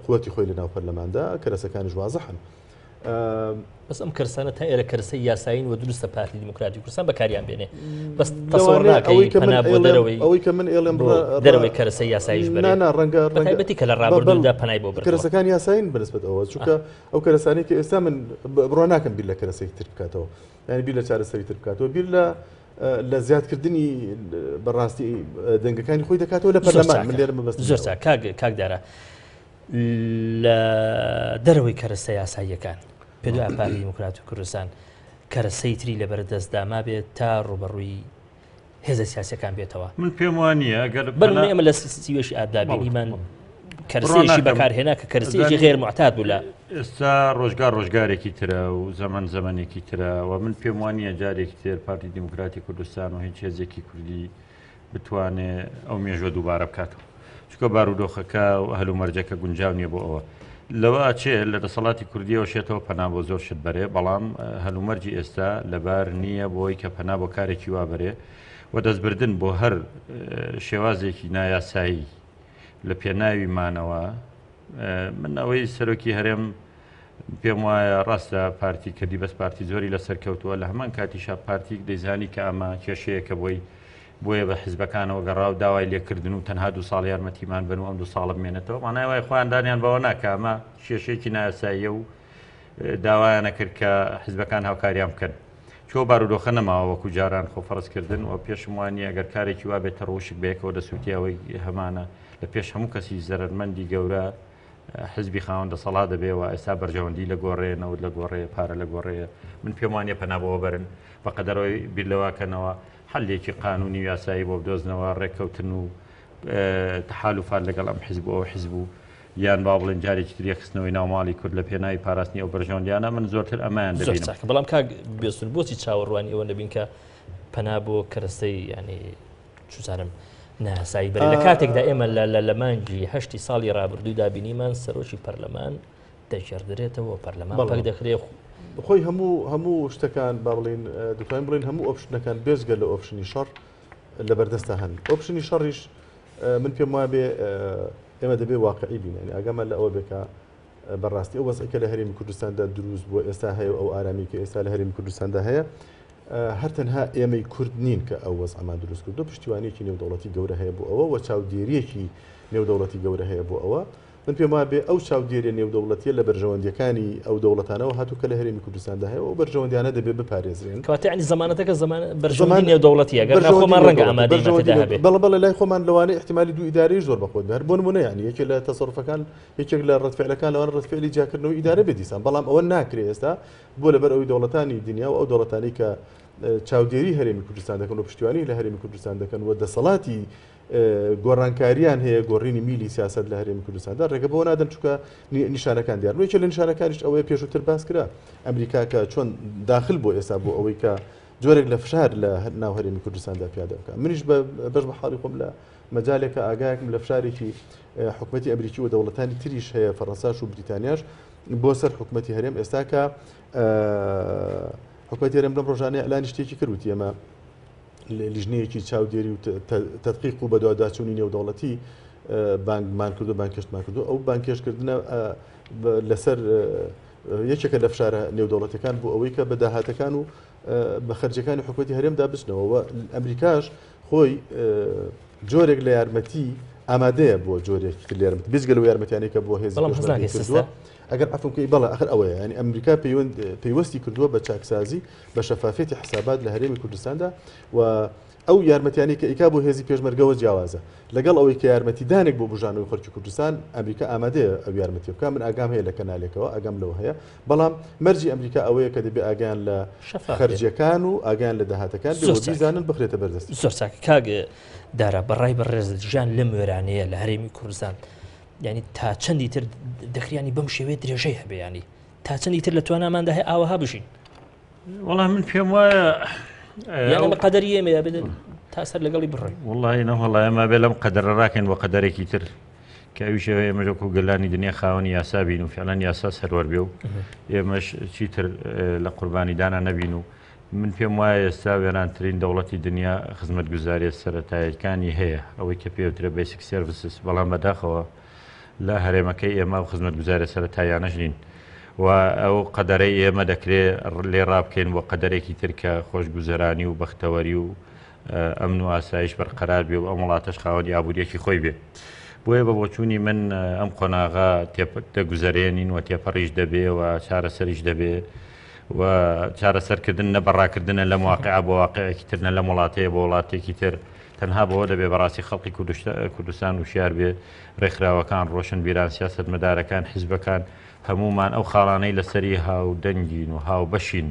قووەتی خۆی لە ناو پەرلەماندا کەرەسەکانیش وازەحن بەس ئەم کەرسانە تا ئێرە کەرسەی یاساین و دروستە پارتی دیموکراتی کوردستان بەکاریان بێنێ بەس تەسەوڕ ناکەی پەنا بۆ ئەوەی کە من ئێڵێم دەرەوەی کەرسەی یاساییش بێنێ ڕەنگە بەتایبەتی کە لە ڕابردوودا پەنای بۆ بڕ کەرسەکان یاساین بەنسبەت ئەوە چونکە ئەو کەرسانەی کە ئێستا من بڕوا ناکەم بیر لە کەرسەی تر بکاتەوە یعنی بیر لە چارەسەری تر بکاتەوە بیر لە زیادکردنی بەڕاستی دەنگەکانی خۆی دەکاتەوە لە پەرلەمان من لێرە مەبەست زۆر کاکدارە لە دەرەوەی کەرسە یاساییەکان پێدوای پارتی دیموکراتی کوردستان کەرەسەی تری لە بەردەستداما بێت تا ڕوبەڕووی هێزە سیاسەکان بێتەوە من پێم وانە ئەگەر بەڵێ ئێمە لە سیوێشی ئادابینیمان کەرسیشی بەکارهێنا کە کەرسیشی غێر معتاد بوو لە ئێستا ڕۆژگارێکی ترە و زەمانێکی ترە و من پێم وانە جارێکی تر پارتی دیموکراتی کوردستان و هیچ هێزێکی کوردی بتوانێت ئەو مێژوە دووبارە بکاتەوە چکە بارودۆخەکە و هەلومەرجەکە گونجاو نییە بۆ ئەوە لەوە چێ لە دەسەڵاتی کوردیەوە شێتەوە پەنا بۆ زۆر شت بەرێ بەڵام هەلومەرجی ئێستا لەبار نییە بۆی کە پەنا بۆ کارێکی وا بەرێ و دەستبردن بۆ هەر شێوازێکی نایاسایی لە پێناوی مانەوە من ئەوەی سەرۆکی هەرێم پێم وایە ڕاستە پارتی کردی بەس پارتی زۆری لەسەر کەوتووە لە هەمان کاتیشا پارتی دەیزانی کە ئەمە کێشەیەکە بۆیە بە حیزبەکانەوە گەڕا و داوای لێکردن و تەنها 2 ساڵ یارمەتیمان بن و ئەم 2 ساڵ بمێنێتەوە مانای وای خۆیاندانیان بەوە ناکە ئەمە کێشەیەکی نایاساییە و داوایانە کرد کە حیزبەکان هاوکاریان بکەن چۆ بارودۆخە نەماوە وەکو جاران خۆفەرزکردن و پێشم وانە ئەگەر کارێکی وا بێتە ڕۆشک بەیەکەوە دەسووتیەوەی هەمانە لە پێش هەموو کەسی زەرمەندی گەورە حزبی خاوەن دەسەڵات دەبێەوە ئێستا بەرژەوەندی لە گۆڕێ نەوت لە گۆڕێ پارە لە گۆڕەیە من پێم وانە پەنابەوە بەرن بە قەدەرەوەی بیرلەوەکەنەوە هەلێکی قانونی یاسایی بۆ بدۆزنەوە ڕێککەوتن و تحالوفات لەگەڵ ئەم حزب ئەو حزب و یان با بڵێن جارێکی تری خستنەوەی ناوماڵی کورد لە پێناوی پاراستنی ئەو بەرژەوەندیانە من زۆرتر ئەمایان دەبینم بەڵام کاک بێسون بۆچی چاوەڕوانی ئەوە نەبین کە پەنا بۆ کەرەستەی ینی چوزانم ناسایی بەرێ لە کاتێکدا ئێمە لە مانگی 8 ساڵی ڕابردووی دابینیمان سەرۆکی پەرلەمان دەجێردرێتەوە پەرلەمان پەک دەخرێ خۆی هەموو شتەکان با بڵین دەتوانین بڵین هەموو ئۆپشنەکان بێزگە لە ئۆپشنی شەڕ لە بەردەستە هەن ئۆپشنی شەڕیش من پێم وایە بێ ئێمە دەبێ واقعی بینێنی ئاگەمە لە ئەوە بێکە بەڕاستی ئەو وەزعەکە لە هەرێمی کوردستاندا دروست بووە ئێستا هەیە ئەو ئارامی کە ئێستا لە هەرێمی کوردستاندا هەیە هەر تەنها ئێمەی کورد نین کە ئەو وەزعەمان دروست کردو پشتیوانێکی نێودەوڵەتی گەورە هەیە بۆ ئەوە و چاودێریەکی نێودەوڵەتی گەورە هەیە بۆ ئەوە من پێم وایە بێ ئەو چاودێریە نێودەوڵەتیە لە بەرژەوەندیەکانی ئەو دەوڵەتانەوە هاتووکە لە هەرێمی کوردستاندا هەیە و بەرژەوەندیانە دەبێ بپارێزرێن کەواتە ینی زەمانەتەکە زەمان بەرژەوەندی نێودەوڵەتیە گەر خۆمان ڕەنگە ئامادەیمەتەدا هەبێت بەڵێ لای خۆمان لەوانەیە احتیمالی دوو ئیدارەی زۆر بەخۆت هەر بۆ نمونە یانی یەکێک لە تەسەڕوفەکان یەکێک لە ڕەتفعلەکان لەوان ڕەتفعلی جاکردنەوەی ئیدارە بێ دیسان بەڵام ئەوە ناکرێت ئێستا بۆ لەبەر ئەوەی دەوڵەتانی دنیا و ئەو دەوڵەتانی کە چاودێری هەرێمی کوردستان دەکەن و پشتیوانی لە هەرێمی کوردستان دەکەن و دەسەڵاتی گۆڕانکاریان هەیە گۆڕینی میلی سیاست لە هەرێمی کوردستاندا ڕێگە بۆ نادەن چونکە نیشانەکان دیار یەکێک لە نیشانەکانیش ئەوەیە پێشووتر باس کرا ئەمریکا کە چۆن داخل بۆ ئێستا بۆ ئەوەی کە جۆرێک لە فشار لە ناو هەرێمی کوردستاندا پیادە بکە منیش بەش بە حاڵی خۆم لە مەجالێکە ئاگایەکم لە فشارێکی حکوومەتی ئەمریکی و دەوڵەتانی تریش هەیە فەڕەنساش و بریتانیاش بۆ سەر حکوومەتی هەرێم ئێستا کە حکوومەتی هەرێم لەم ڕۆژانەیە ئەلانی شتێکی کردوتی ئەمە لیژنەیەکی چاودێری و تەدقیق و بەدواداچوونی نێودەوڵەتی بانکمان کردو بانکێشتمان کردو ئەو بانکێشکردنە لەسەر یەکێکە لە فشارە نێودەوڵەتەکان بوو ئەوەی کە بە داهاتەکان و بە خەرجەکانی حکوومەتی هەرێمدا بچنەوە ئەمریکاش خۆی جۆرێک لە یارمەتی ئامادەیە بۆ جۆرێکی تر یارمەتی بێزگە لەو یارمەتیانەی کە بۆ هێز کردووە ئەگەر عفوکەی بەڵێ ئەخر ئەوەیە ینی ئەمریکا پەیوەستی کردووە بە چاکسازی بە شەفافێتی حسابات لە هەرێمی کوردستاندا و ئەو یارمەتیانی کە ئیکا بۆ هێزی پێشمەرگەوە جیاوازە لەگەڵ ئەوەی کە یارمەتیدانێک بۆ بژانەوەی خەڵکی کوردستان ئەمریکا ئامادەیە ئەو یارمەتی بکە من ئاگام هەیە لە کەنالێکەوە ئاگام لەوە هەیە بەڵام مەرجی ئەمریکا ئەوەیە کە دەبێ ئاگیان لە خەرجیەکان و ئاگیان لە داهاتەکان بزانن بخرێتە بەردەستی زۆر چاک کاگە دارا بەڕای بەڕێز ژیان لەم وێرانەیە لە هەرێمی کوردستان ینی تا چەندی تر دەکریانی بەم شێوەیە درێژەی هەبێ ینی تا چەندی تر لە تواناماندا هەیە ئاوەها بژین وەڵام من پێم وایە یانە بە قەدەری ئێمەیە بدەن تا سەر لەگەڵی بڕۆین وڵی نەوەڵای ئەمە بێ لەم قەدەرە ڕاکەین بۆ قەدەرێکی تر کە ئەویشەوە ئێمەژۆک و گەلانی دنیا خاوەنی یاسا بین و فعلەن یاسا سەروەر بێ و ئێمەش چیتر لە قوربانی دانا نەبین و من پێم وایە ئێستا وێرانترین دەوڵەتی دنیا خزمەتگوزاریە سەرەتایەکانی هەیە ئەوەی کە پێوترە بیسیک سێڤیسز بەڵام بەداخەوە لە هەرێمەکەی ئێمە و خزمەتگوزارە سەرەتایانەش نین و ئەو قەدەرەی ئێمە دەکرێت لێ ڕابکەین بۆ قەدەرێکی تر کە خۆشگوزەرانی و بەختەوەری و ئەمن و ئاسایش بەرقەرار بێ و ئەم وڵاتەش خاوەنی ئابوووریەکی خۆی بێ بۆیە بە بۆچوونی من ئەم قۆناغا دەگوزارێنین و تێپەڕیش دەبێ و چارەسەریش دەبێ و چارەسەرکردن نە بەڕاکردنە لە واقعە بۆ واقعێکی تر نە لە وڵاتەیە بۆ وڵاتێکی تر تەنها بەوە دەبێ بەڕاستی خەڵکی کوردستان وشیار بێ ڕێکخراوەکان ڕۆشن بیران سیاست مەدارەکان حیزبەکان هەمومان ئەو خاڵانەی لەسەری هاو دەنگین و هاو بەشین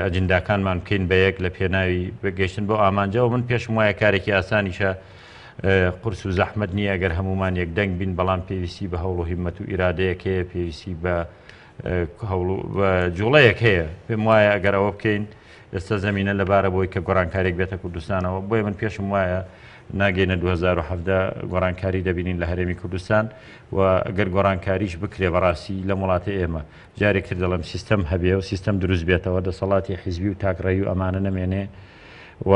ئەجنداکانمان بکەین بە یەک لە پێناوی بەگەشتن بۆ ئامانجە و من پێشم وایە کارێکی ئاسانیشە قرس و زەحمەت نییە ئەگەر هەمومان یەکدەنگ بین بەڵام پێویستی بە هەوڵ و هیممەت و ئیرادەیەک هەیە پێویستی بە جوڵەیەک هەیە پێم وایە ئەگەر ئەوە بکەین ئێستا زمینە لەبارە بۆی کە گۆڕانکارێک بێتە کوردستانەوە بۆیە من پێشم وایە ناگەینە 2017 گۆڕانکاری دەبینین لە هەرێمی کوردستان و ئەگەر گۆڕانکاریش بکرێ بەڕاستی لە وڵاتی ئێمە جارێکتر دەڵم سیستەم هەبێ و سیستەم دروست بێتەوە دەسەڵاتی حیزبی و تاکڕەوی و ئەمانە نەمێنێ و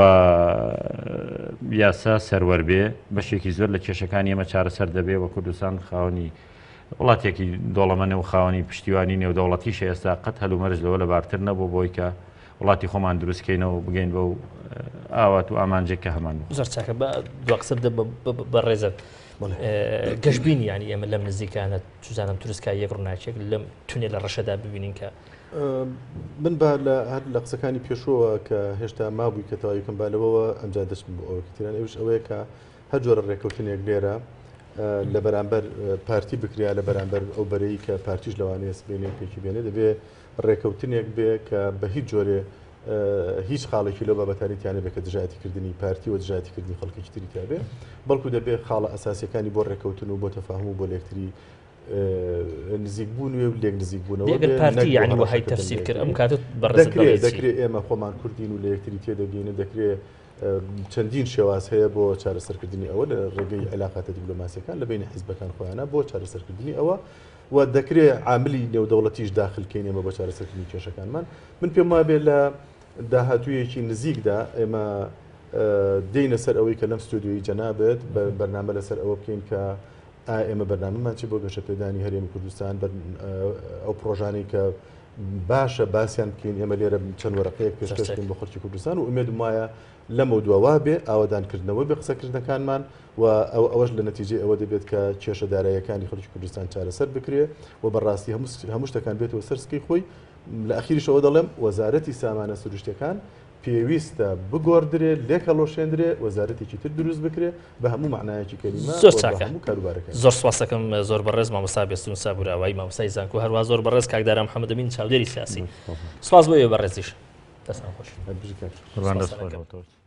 یاسا سەروەر بێ بەشێکی زۆر لە کێشەکانی ئێمە چارەسەر دەبێ و کوردستان خاوەنی وڵاتێکی دۆڵەمەنە و خاوەنی پشتیوانی نێودەوڵەتیشە ئێستا قەت هەلومەرج لەوە لە بارتر نەبوو بۆی کە وڵاتی خۆمان دروستکەینەوە بگەین بە ئاوات و ئامانجێک کە هەمان زۆر چاکە بە دو قسە بە ڕێزت گەشتبینی ینی ئێمە لەم نزیکانە توزانم تورسکای یەک ڕووناچێک لەم تونێ لە ڕەشەدا ببینین کە من با هەر لە قسەکانی پێشەوە کە هێشتا مابووی کە تەواویکەم بالەوە ئەمجا دەچم بۆ ئەوە تیران ئەوش ئەوەیە کە هەر جۆرە ڕێکەوتنێک لێرە لە بەرامبەر پارتی بکریا لە بەرامبەر ئەو بەرەی کە پارتیش لەوانەیە سبێنێ پێکی بێنێ دەبێت ڕێکەوتنێک بێ کە بە هیچ جۆرێ هیچ خاڵێکی لەو بابەتانیتیانە بێ کە دژایەتیکردنی پارتی و دژایەتیکردنی خەڵکێکی تری تابێ بەڵکو دەبێت خاڵە ئەساسیەکانی بۆ ڕێکەوتن و بۆ تەفاهم و بۆ لەکتری نزیکبوون و لێک نزیکبوونەوە ئەگەر پارتی یعنی وهای تەفسیر کرد ئەم کاتت بەڕێز دەکرێت ئێمە خۆمان کوردین و لە یەکتری تێدەگەینە دەکرێت چەندین شێواز هەیە بۆ چارەسەرکردنی ئەوە لە ڕێگەی علاقاتە دیپلۆماسیەکان لە بینی حیزبەکان خۆیانە بۆ چارەسەرکردنی ئەوە و دەکرێت عاملی نێودەوڵەتیش داخلکەین ئێمە بۆ چارەسەرکردنی کێشەکانمان من پێم وابێ لە داهاتوویەکی نزیکدا ئێمە دێنە سەر ئەوەی کە لەم ستودیۆی جەنابێت بەرنامە لەسەر ئەوە بکەین کە ئێمە بەرنامەمان چی بۆ گەشەپێدانی هەرێمی کوردستان ئەو پرۆژانەی کە باشە باسییان بکەین ئێمە لێرە چەند وەرەقەیەک پێشکەشکەین بۆ خەڵکی کوردستان و ئومێدم وایە لەمە دووەوا بێ ئاوادانکردنەوە بێ قسەکردنەکانمان و ئەوەش لە نەتیجەی ئەوە دەبێت کە کێشە داراییەکانی خەڵکی کوردستان چارەسەر بکرێ و بەڕاستی هەموو شتەکان بێتەوە سەرسکەی خۆی لە ئەخیریشەوە دەڵێم وەزارەتی سامانە سروشتەکان پێویستە بگۆڕدرێ لێک هەڵۆشێندرێ وەزارەتێکی تر دروست بکرێ بە هەموو معنایەکی کەلیمە زۆر چاکە هەموو کاروبارەکان زۆر سوپاس دەکەم زۆر بەڕێز مامۆستا بێستون سابوراوایی مامۆستای زانکۆ هەروە زۆر بەڕێز کاکدارە محەممەد ئەمین چاودێری سیاسی سوپاس بۆ ئێوە بەڕێزیش دەستان خۆش قوربان دەست خۆشەوە.